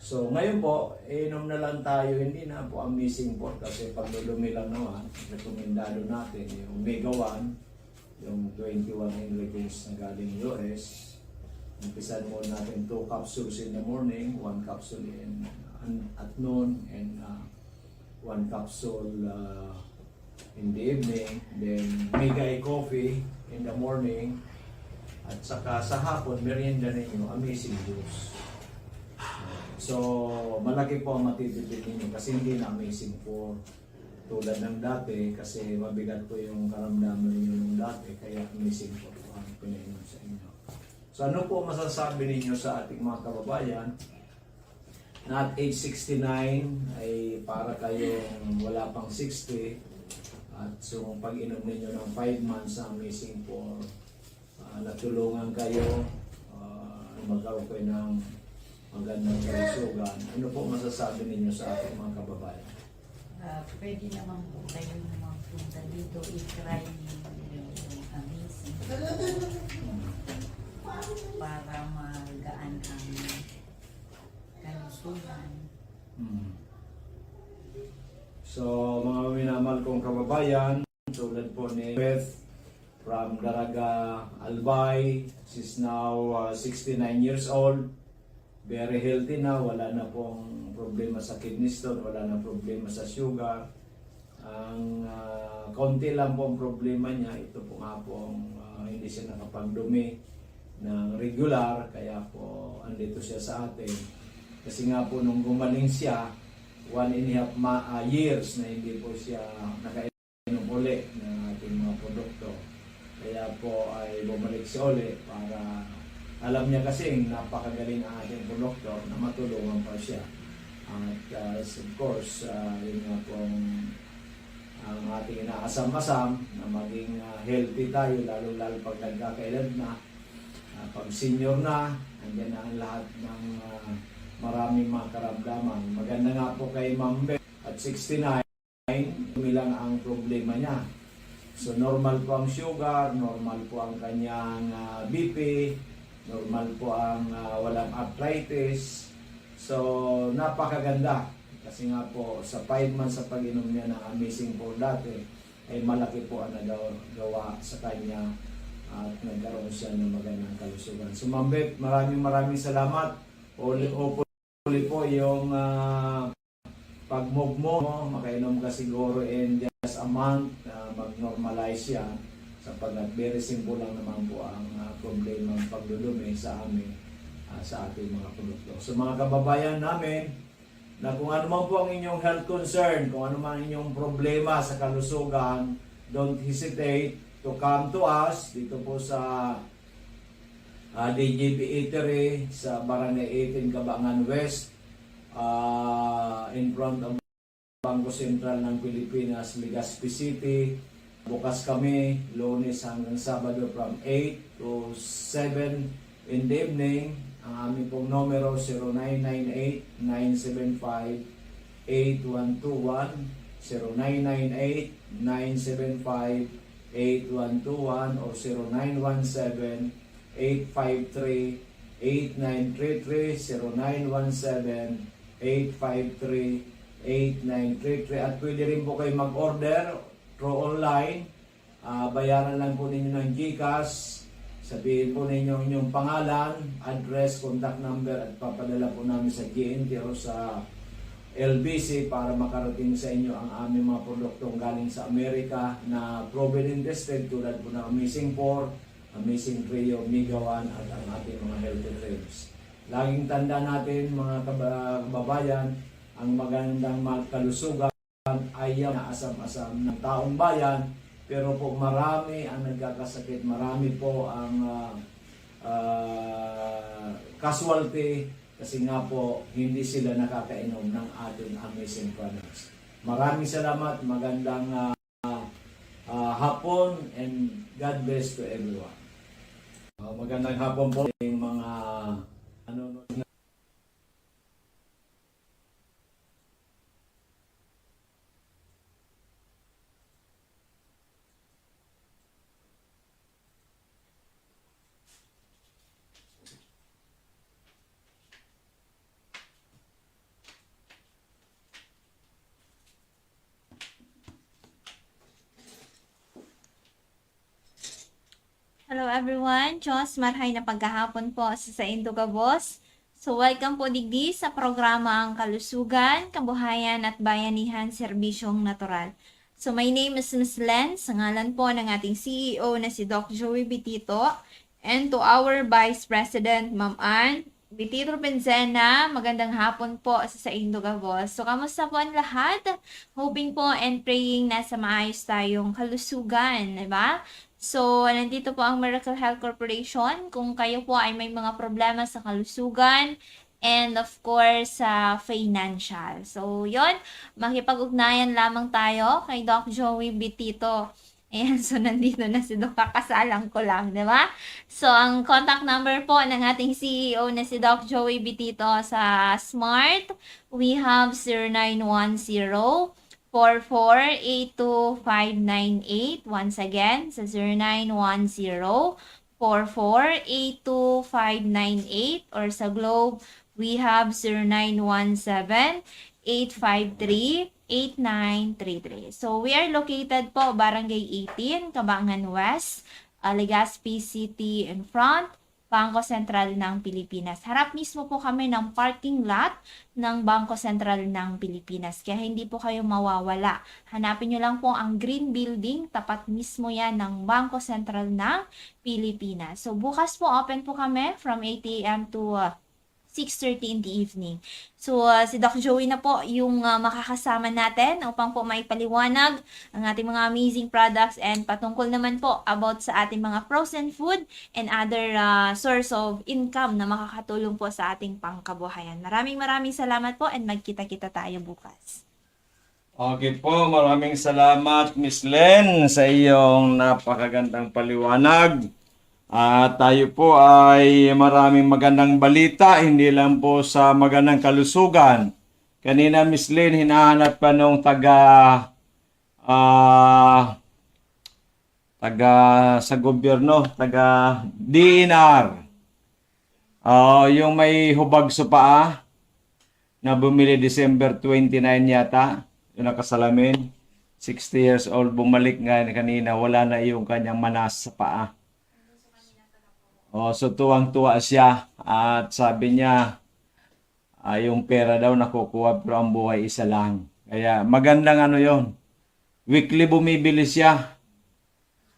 So, ngayon po, inom na lang tayo. Hindi na po Amazing 4 kasi paglulumi lang naman. Rekomendado natin yung Mega 1, yung 21 ingredients na galing US. Umpisan mo natin 2 capsules in the morning, 1 capsule at noon, and 1 capsule in the evening. Then Mega coffee in the morning. At saka sa hapon, merienda ninyo, Amazing Juice. So, malaki po ang matitipid ninyo kasi hindi na Amazing 4 tulad ng dati kasi mabigat po yung karamdaman ninyo nung dati kaya Amazing 4 po ang pinainom sa inyo. So, ano po masasabi ninyo sa ating mga kababayan na at age 69 ay para kayong wala pang 60 at so pag inom ninyo ng 5 months sa Amazing 4 natulungan kayo magkaroon kayo ng magandang kalusugan. Ano po masasabi ninyo sa ating mga kababayan? Pwede naman po kayo magpunta dito, i-try yung Amazing para magaan ang kalusugan. So, mga minamahal kong kababayan, tulad po ni Beth from Daraga, Albay. She's now 69 years old. Very healthy na, wala na pong problema sa kidney stone, wala na problema sa sugar. Ang konti lang pong problema niya, ito po nga pong hindi siya nakapagdumi ng regular, kaya po andito siya sa atin. Kasi nga po nung gumaling siya, 1.5 years na hindi po siya nakainom uli ng ating mga produkto. Kaya po ay bumalik siya uli para alam niya kasi napakagaling ang ating produkto na matulungan pa siya. At of course, yun nga pong ang ating inaasam-asam na maging healthy tayo lalo-lalo pag nagkakaedad na. Pag senior na, andyan na ang lahat ng maraming mga karamdaman. Maganda nga po kay Ma'am Beth at 69, umilang ang problema niya. So normal po ang sugar, normal po ang kanyang BP, normal po ang walang arthritis. So napakaganda kasi nga po sa 5 months sa pag-inom niya ng Amazing 4 dati ay malaki po ang nagawa sa kanya at nagkaroon siya ng magandang kalusugan. So Ma'am Beth, maraming salamat. Hopefully po yung pag-move mo, makainom ka siguro in just a month na mag-normalize yan sapagkat very simple lang naman po ang problema ng pagdudumi sa amin sa ating mga produkto. So mga kababayan namin, na kung ano man po ang inyong health concern, kung ano man inyong problema sa kalusugan, don't hesitate to come to us dito po sa DJB Eatery sa Barangay 18 Cabangan West in front of Bangko Sentral ng Pilipinas, Legazpi City. Bukas kami Lunes hanggang Sabado from 8 to 7 in the evening. Ang aming pong numero 0998-975-8121 0998-975-8121 or 0917-853-8933 0917-853-8933 at pwede rin po kayo mag-order through online. Bayaran lang po ninyo ng GCash. Sabihin po ninyo inyong pangalan, address, contact number at papadala po namin sa GNT o sa LBC para makarating sa inyo ang aming mga produktong galing sa Amerika na proven and tested tulad po ng Amazing 4, Amazing Trio, Mega 1 at ang ating mga healthy drinks. Laging tanda natin mga kababayan, ang magandang kalusugan ay asam-asam ng taong bayan, pero po marami ang nagkakasakit, marami po ang casualty kasi nga po hindi sila nakakainom ng ating amazing products. Maraming salamat, magandang hapon, and God bless to everyone. Magandang hapon po yung mga nanonood na. Hello everyone, Diyos marhay na paghahapon po sa Induga Boss. So welcome po digdi sa programa ang Kalusugan, Kabuhayan at Bayanihan Serbisyong Natural. So my name is Ms. Len, sa ngalan po ng ating CEO na si Doc Joey Bitito, and to our Vice President Ma'am Ann Bitito Benzena, magandang hapon po sa Induga Boss. So kamusta po ang lahat? Hoping po and praying na sa maayos tayong kalusugan, diba? So, nandito po ang Miracle Health Corporation kung kayo po ay may mga problema sa kalusugan and of course sa financial. So, yon, makipag-ugnayan lamang tayo kay Doc Joey Bitito. Ayan, so nandito na si Doc, kakasalang ko lang, di ba? So, ang contact number po ng ating CEO na si Doc Joey Bitito sa Smart, we have 0910 4482598. Once again, sa 0910-4482598, or sa Globe, we have 0917-853-8933. So, we are located po Barangay 18, Cabangan West, Legazpi City in front, Bangko Sentral ng Pilipinas. Harap mismo po kami ng parking lot ng Bangko Sentral ng Pilipinas. Kaya hindi po kayo mawawala. Hanapin nyo lang po ang green building. Tapat mismo yan ng Bangko Sentral ng Pilipinas. So bukas po open po kami from 8 a.m. to 6:30 in the evening. So, si Doc Joey na po yung makakasama natin upang po maipaliwanag ang ating mga amazing products and patungkol naman po about sa ating mga frozen food and other source of income na makakatulong po sa ating pangkabuhayan. Maraming salamat po and magkita-kita tayo bukas. Okay po, maraming salamat Miss Len sa iyong napakagandang paliwanag. Tayo po ay maraming magandang balita, hindi lang po sa magandang kalusugan. Kanina Miss Lynn, hinahanap pa nung taga sa gobyerno, taga DNR. Yung may hubag sa paa na bumili December 29 yata, yung nakasalamin. 60 years old, bumalik nga kanina, wala na yung kanyang manas sa paa. So tuwang-tuwa siya at sabi niya yung pera daw nakukuha pero ang buhay isa lang. Kaya magandang yon. Weekly bumibili siya.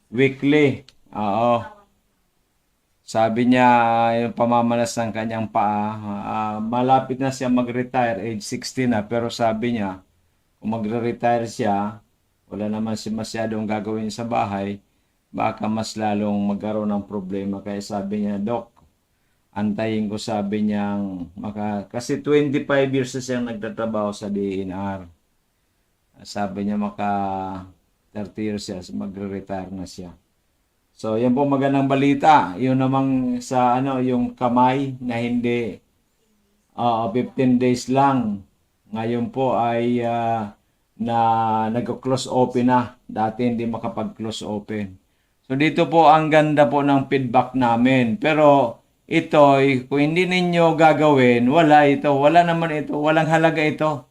Weekly. Oo. Sabi niya yung pamamanas ng kanyang paa. Malapit na siya mag-retire, age 60 na. Pero sabi niya kung magre-retire siya, wala naman siya masyadong gagawin sa bahay, baka mas lalong magkaroon ng problema. Kaya sabi niya, Doc, antayin ko, sabi niya, kasi 25 years na siyang nagtatrabaho sa DNR. Sabi niya, 30 years siya, magre-retire na siya. So, yan po magandang balita. Yun namang sa yung kamay na hindi 15 days lang. Ngayon po ay nag-close open na. Dati hindi makapag-close open. So dito po ang ganda po ng feedback namin. Pero ito, kung hindi ninyo gagawin, wala naman ito, walang halaga ito.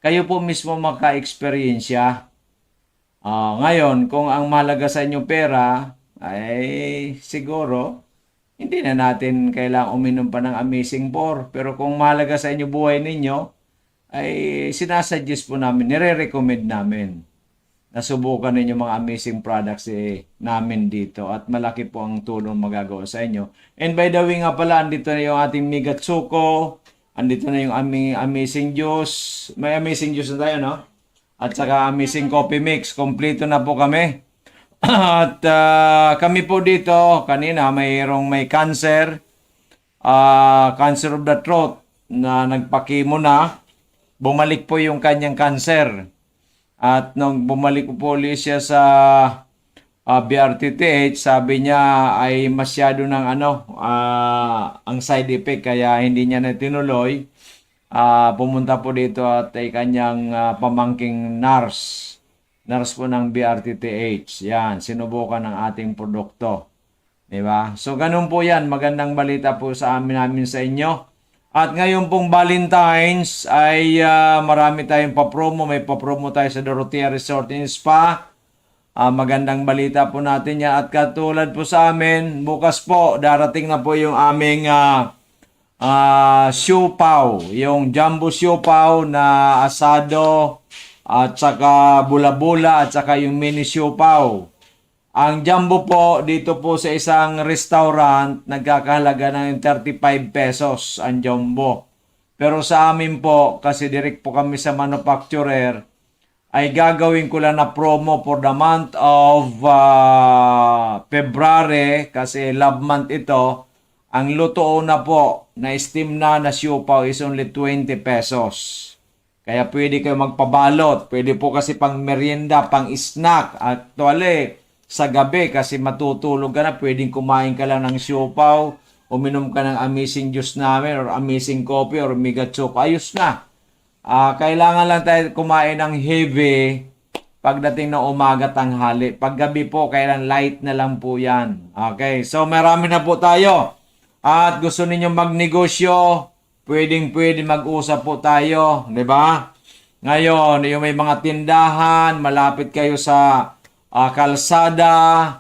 Kayo po mismo maka-experiensya. Ngayon, kung ang mahalaga sa inyong pera, ay siguro, hindi na natin kailangang uminom pa ng Amazing 4. Pero kung mahalaga sa inyo buhay ninyo, ay sinasuggest po namin, nire-recommend namin nasubukan ninyo mga amazing products namin dito at malaki po ang tulong magagawa sa inyo. And by the way nga pala, andito na yung ating Migatsuko, andito na yung aming amazing juice. May amazing juice na tayo, no? At saka amazing coffee mix. Kompleto na po kami. At kami po dito, kanina may cancer, cancer of the throat na nagpakimo na. Bumalik po yung kanyang cancer. At nung bumalik po ulit siya sa BRTTH, sabi niya ay masyado ng ang side effect kaya hindi niya na tinuloy. Pumunta po dito at ay kanyang pamangking nurse po ng BRTTH. Yan, sinubukan ng ating produkto. Diba? So, ganun po yan. Magandang balita po sa namin sa inyo. At ngayon pong Valentine's ay marami tayong papromo. May papromo tayo sa Dorotea Resort and Spa. Magandang balita po natin yan. At katulad po sa amin, bukas po darating na po yung aming siopaw. Yung jumbo siopaw na asado at saka bula-bula at saka yung mini siopaw. Ang jumbo po, dito po sa isang restaurant, nagkakahalaga ng 35 pesos ang jumbo. Pero sa amin po, kasi direct po kami sa manufacturer, ay gagawin ko lang na promo for the month of February, kasi love month ito. Ang luto na po, na steam na siopaw is only 20 pesos. Kaya pwede kayo magpabalot. Pwede po kasi pang merienda, pang snack. Actually, sa gabi kasi matutulog ka na, pwedeng kumain ka lang ng siopaw, uminom ka ng amazing juice namin or amazing coffee or Migatsuko, ayos na. Kailangan lang tayo kumain ng heavy pagdating ng umaga tanghali. Paggabi po, kailan light na lang po yan. Okay, so marami na po tayo. At gusto ninyong magnegosyo, pwedeng mag-usap po tayo, di ba? Ngayon, yung may mga tindahan, malapit kayo sa kalsada,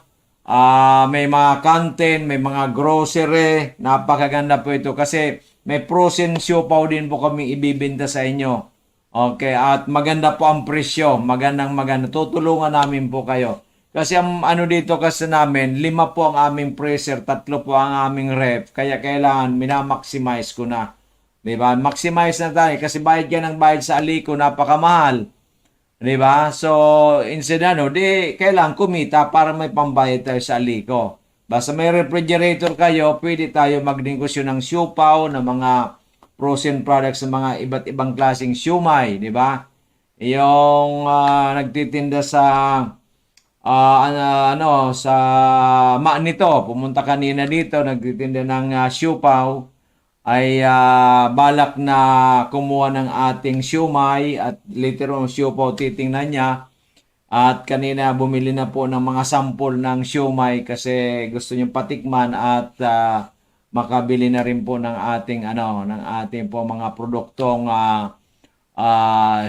may mga canteen, may mga grocery. Napakaganda po ito kasi may frozen siopaw din po kami ibibenta sa inyo. Okay, at maganda po ang presyo. Maganda. Tutulungan namin po kayo. Kasi ang dito kasi namin, 5 po ang aming freezer, 3 po ang aming ref. Kaya kailangan minamaximize ko na. Diba? Maximize na tayo kasi bayad ka ng bayad sa aliko, napakamahal. Diba? So, instead kailangan kumita para may pambayad tayo sa aliko. Basta may refrigerator kayo, pwede tayo magnegosyo ng siopaw, ng mga frozen products, ng mga iba't ibang klaseng siumay, diba? Yung nagtitinda sa sa nito, pumunta kanina dito, nagtitinda ng siopaw, ay balak na kumuha ng ating siumay at later on siopaw titingnan niya at kanina bumili na po ng mga sample ng siumay kasi gusto niyo patikman at makabili na rin po ng ating ng ating po mga produktong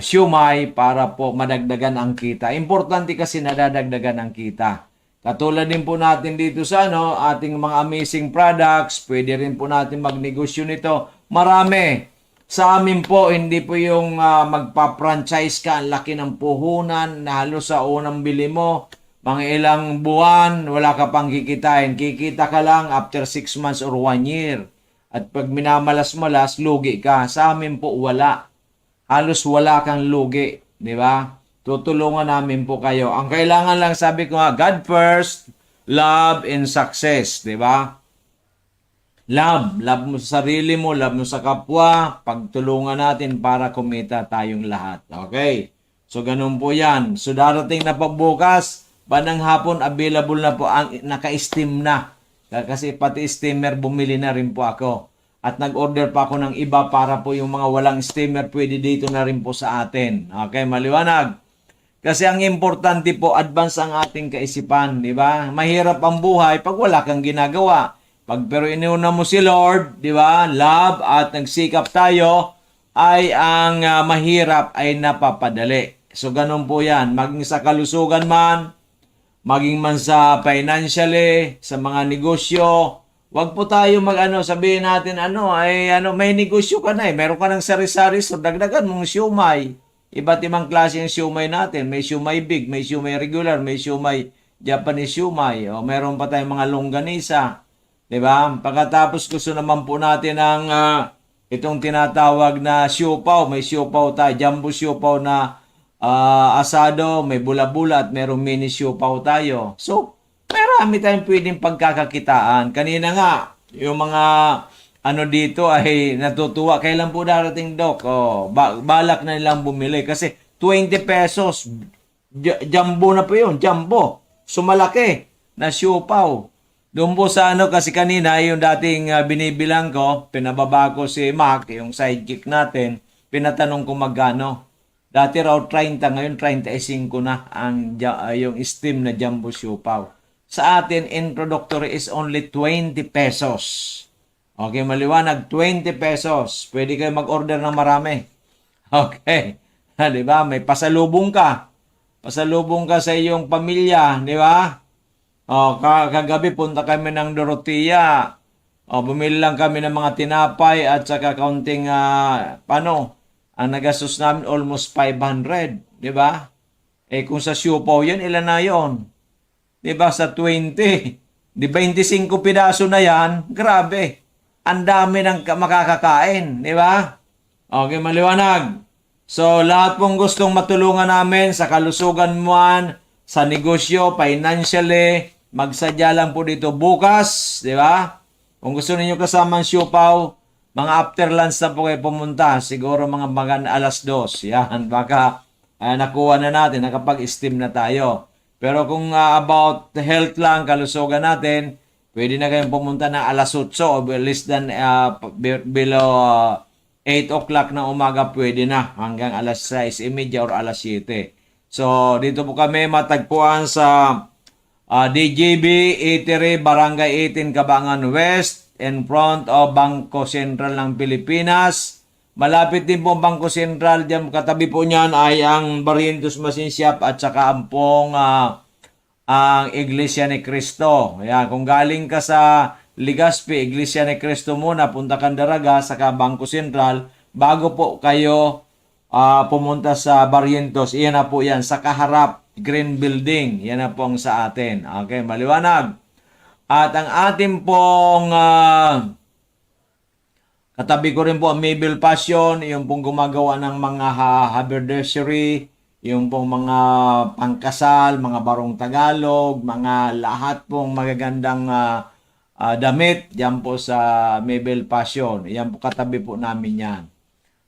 siumay para po madagdagan ang kita. Importante kasi nadadagdagan ang kita. Katulad din po natin dito sa ating mga amazing products, pwede rin po natin magnegosyo nito. Marami. Sa amin po, hindi po yung magpa-franchise ka, ang laki ng puhunan, na halos sa unang bili mo, mga ilang buwan, wala ka pang kikitain. Kikita ka lang after 6 months or 1 year. At pag minamalas-malas, lugi ka. Sa amin po, wala. Halos wala kang lugi. Di ba? Tutulungan namin po kayo. Ang kailangan lang, sabi ko nga, God first, love and success. Di ba? Love. Love mo sa sarili mo, love mo sa kapwa. Pagtulungan natin para kumita tayong lahat. Okay? So, ganun po yan. So, darating na pagbukas, bandang hapon, available na po ang naka-steam na. Kasi pati steamer, bumili na rin po ako. At nag-order pa ako ng iba para po yung mga walang steamer, pwede dito na rin po sa atin. Okay, maliwanag. Kasi ang importante po, advance ang ating kaisipan, di ba? Mahirap ang buhay pag wala kang ginagawa. Pag pero iniuna mo si Lord, di ba? Love at nagsikap tayo, ay ang mahirap ay napapadali. So, ganun po yan. Maging sa kalusugan man, maging man sa financially, sa mga negosyo, wag po tayo sabihin natin, may negosyo ka na meron ka ng sari-sari, so dagdagan mong siumay. Iba't ibang klase ng siumay natin. May siumay big, may siumay regular, may siumay Japanese siumay. O meron pa tayong mga longganisa. Diba? Pagkatapos gusto naman po natin ng itong tinatawag na siopaw. May siopaw tayo, jumbo siopaw na asado, may bula-bula at merong mini siopaw tayo. So, marami tayong pwedeng pagkakakitaan. Kanina nga, yung mga dito ay natutuwa. Kailan po darating, Doc? Balak na nilang bumili. Kasi 20 pesos, jumbo na po yun, jumbo. Sumalaki na siopaw. Doon po sa kasi kanina, yung dating binibilang ko, pinababa ko si Mac, yung sidekick natin, pinatanong ko magkano. Dati raw 30, ngayon 35 na yung steam na jumbo siopaw. Sa atin, introductory is only 20 pesos. Okay, maliwanag, 20 pesos. Pwede kayo mag-order ng marami. Okay. Di ba? May pasalubong ka. Pasalubong ka sa iyong pamilya. Di ba? Kagabi punta kami ng Dorotea. Bumili lang kami ng mga tinapay at saka kaunting, ang nagastos namin almost 500. Di ba? Kung sa siopaw yan, ilan na yon? Di ba? Sa 20. Di 25 pidaso na yan. Grabe. Ang dami ng makakakain, di ba? Okay, maliwanag. So, lahat pong gustong matulungan namin sa kalusugan man, sa negosyo, financially, magsadya lang po dito bukas, di ba? Kung gusto niyo kasama ang siopaw, mga after lunch na po kayo pumunta, siguro mga alas 2. Yan, baka nakuha na natin, nakapag-steam na tayo. Pero kung about health lang, kalusugan natin, pwede na kayong pumunta na alas 8 o less than below 8 o'clock na umaga, pwede na hanggang alas 6:30 or alas 7. So, dito po kami matagpuan sa DJB Eatery, Barangay 18, Cabangan West, in front of Bangko Sentral ng Pilipinas. Malapit din po Bangko Sentral, diyan katabi po niyan ay ang Barrientos Machine Shop at saka ang Iglesia ni Cristo. Ayan, kung galing ka sa Legazpi, Iglesia ni Cristo muna, punta kang Daraga, saka Bangko Sentral, bago po kayo pumunta sa Barrientos. Iyan na po yan, sa kaharap, Green Building. Yan na po ang sa atin. Okay, maliwanag. At ang ating pong katabi ko rin po ang Mabel Passion, yung pong gumagawa ng mga haberdashery, yung pong mga pangkasal, mga barong Tagalog, mga lahat pong magagandang damit, yan po sa Mabel Passion. Yan po, katabi po namin yan.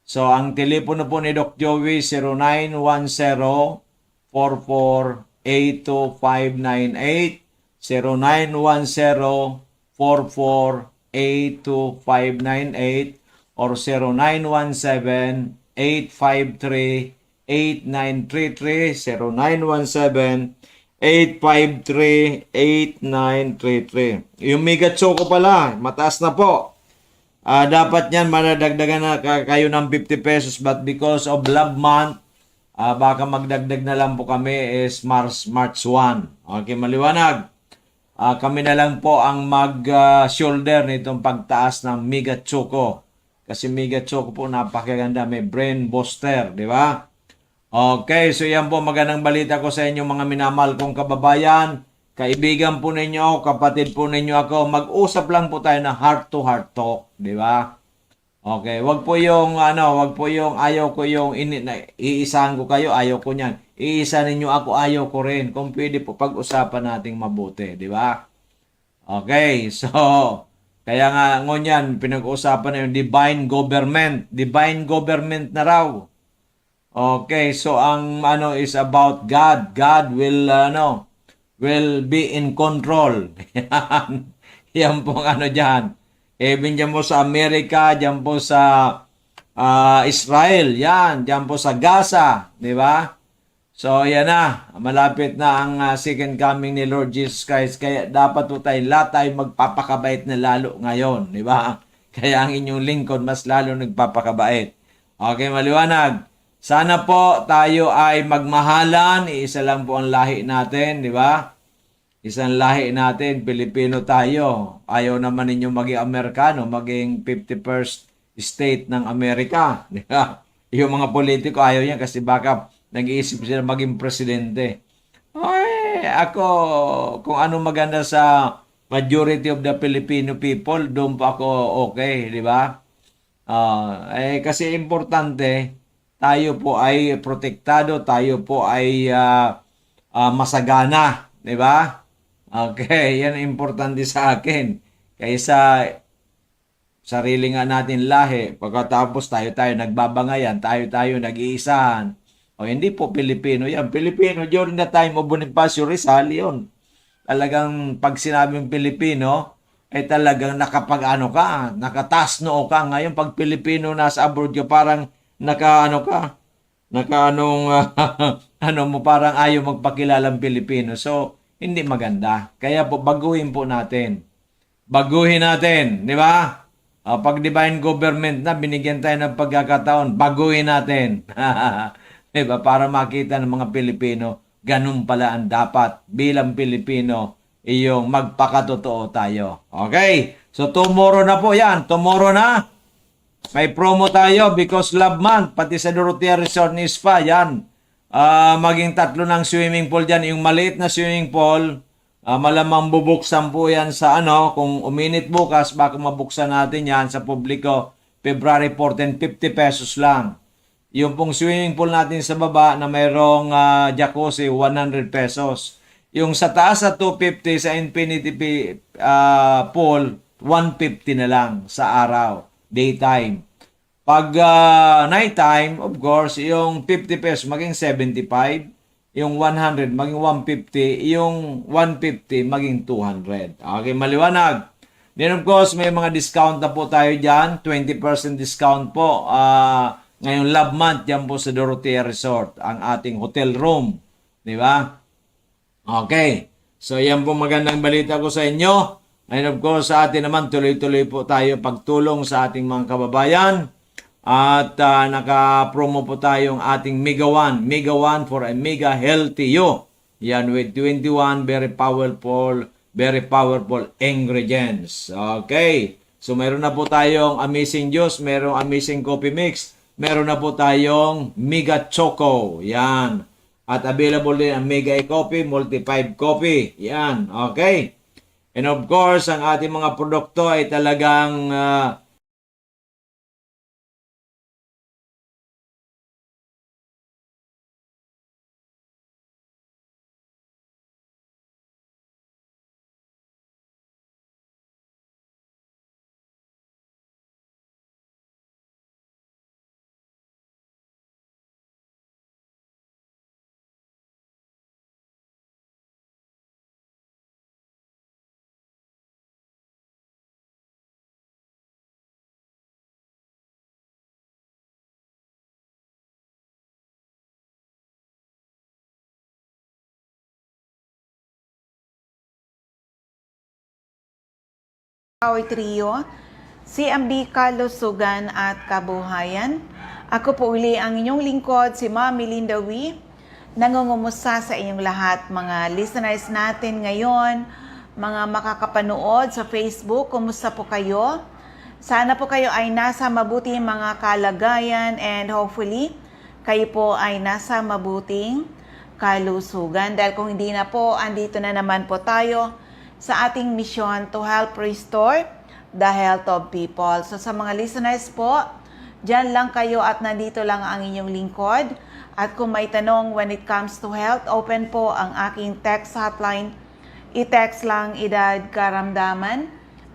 So, ang telepono po ni Doc Joey, 0910-4482-598, 0910-4482-598, or 0917-853-8933, 0917-853-8933. Yung Mega Choco pala, mataas na po. Dapat yan, madadagdagan na kayo ng 50 pesos, but because of love month, baka magdagdag na lang po kami is March 1. Okay, maliwanag. Kami na lang po ang mag-shoulder nitong pagtaas ng Mega Choco. Kasi Mega Choco po napakaganda, may brain booster, di ba? Okay, so yan po magandang balita ko sa inyo mga minamahal kong kababayan. Kaibigan po ninyo, kapatid po ninyo ako, mag-usap lang po tayo na heart-to-heart talk, di ba? Okay, wag po yung ayaw ko yung iisahan ko kayo, ayaw ko niyan. Iisa ninyo ako, ayaw ko rin. Kung pwede po pag-usapan nating mabuti, di ba? Okay, so kaya nga ngunyan pinag-usapan na yung divine government na raw. Okay, so ang is about God. God will be in control. Yan po diyan. Even dyan po sa Amerika, dyan po sa Israel, yan, dyan po sa Gaza, di ba? So, yan na, malapit na ang second coming ni Lord Jesus Christ, kaya dapat po lahat tayo magpapakabait na lalo ngayon, di ba? Kaya ang inyong lingkod mas lalo nagpapakabait. Okay, maliwanag. Sana po tayo ay magmahalan, isa lang po ang lahi natin, di ba? Isang lahi natin, Pilipino tayo. Ayaw naman ninyo maging Amerikano, maging 51st state ng Amerika. Yung mga politiko ayaw niya kasi baka nag-iisip sila maging presidente. Ay, ako, kung ano maganda sa majority of the Filipino people, doon pa ako okay, di ba? Kasi importante, tayo po ay protektado, tayo po ay masagana, di ba? Okay, yan ang importante sa akin. Kaysa sarili nga natin lahi, pagkatapos tayo nagbabangayan, tayo nag-iisahan. O hindi po Pilipino yan. Pilipino during the time of Bonifacio Rizal, yun. Talagang pag sinabing Pilipino, ay talagang nakapag-ano ka, nakatasno ka. Ngayon pag Pilipino nasa abroad ka, parang naka-ano ka, ano mo, parang ayaw magpakilalang Pilipino. So, hindi maganda. Kaya po, baguhin po natin. Baguhin natin, di ba? Pag divine government na, binigyan tayo ng pagkakataon, baguhin natin. Di ba? Para makita ng mga Pilipino, ganun pala ang dapat bilang Pilipino, iyong magpakatotoo tayo. Okay? So, tomorrow na po yan. Tomorrow na. May promo tayo because Love Month, pati sa Dorotea Resort ni Spa, yan. Maging 3 ng swimming pool dyan. Yung maliit na swimming pool, malamang bubuksan po yan sa kung uminit bukas, baka mabuksan natin yan sa publiko, February 14, 50 pesos lang. Yung pong swimming pool natin sa baba na mayroong jacuzzi, 100 pesos. Yung sa taas sa 250 sa infinity pool, 150 na lang sa araw, daytime. Pag nighttime, of course, yung 50 pesos maging 75, yung 100 maging 150, yung 150 maging 200. Okay, maliwanag. Then of course, may mga discount na po tayo dyan. 20% discount po. Ngayong Love Month, dyan po sa Dorotea Resort, ang ating hotel room. Di ba? Okay. So, yan po magandang balita ko sa inyo. And of course, sa atin naman, tuloy-tuloy po tayo pagtulong sa ating mga kababayan. At naka-promo po tayong ating Mega One for a mega healthy you. Yan with 21 very powerful ingredients. Okay. So meron na po tayong amazing juice, merong amazing coffee mix, meron na po tayong Mega Choco. Yan. At available din ang Mega Coffee, Multi-5 Coffee. Yan. Okay. And of course, ang ating mga produkto ay talagang Power Trio, CMD Kalusugan at Kabuhayan. Ako po uli ang inyong lingkod, si Ma'am Melinda Wee. Nangungumusta sa inyong lahat, mga listeners natin ngayon, mga makakapanood sa Facebook. Kumusta po kayo? Sana po kayo ay nasa mabuting mga kalagayan and hopefully kayo po ay nasa mabuting kalusugan. Dahil kung hindi na po, andito na naman po tayo sa ating mission to help restore the health of people. So sa mga listeners po, dyan lang kayo at nandito lang ang inyong lingkod. At kung may tanong when it comes to health, open po ang aking text hotline. I-text lang edad karamdaman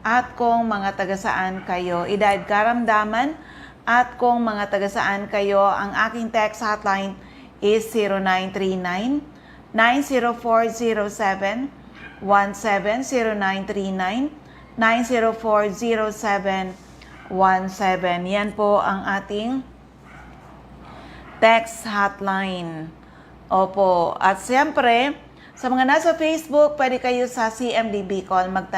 at kung mga taga-saan kayo. Edad karamdaman at kung mga taga-saan kayo, ang aking text hotline is 0939 90407 0939-9040717. Yan po ang ating text hotline. Opo. At siyempre, sa mga nasa Facebook, pwede kayo sa CMD Bicol magtanong.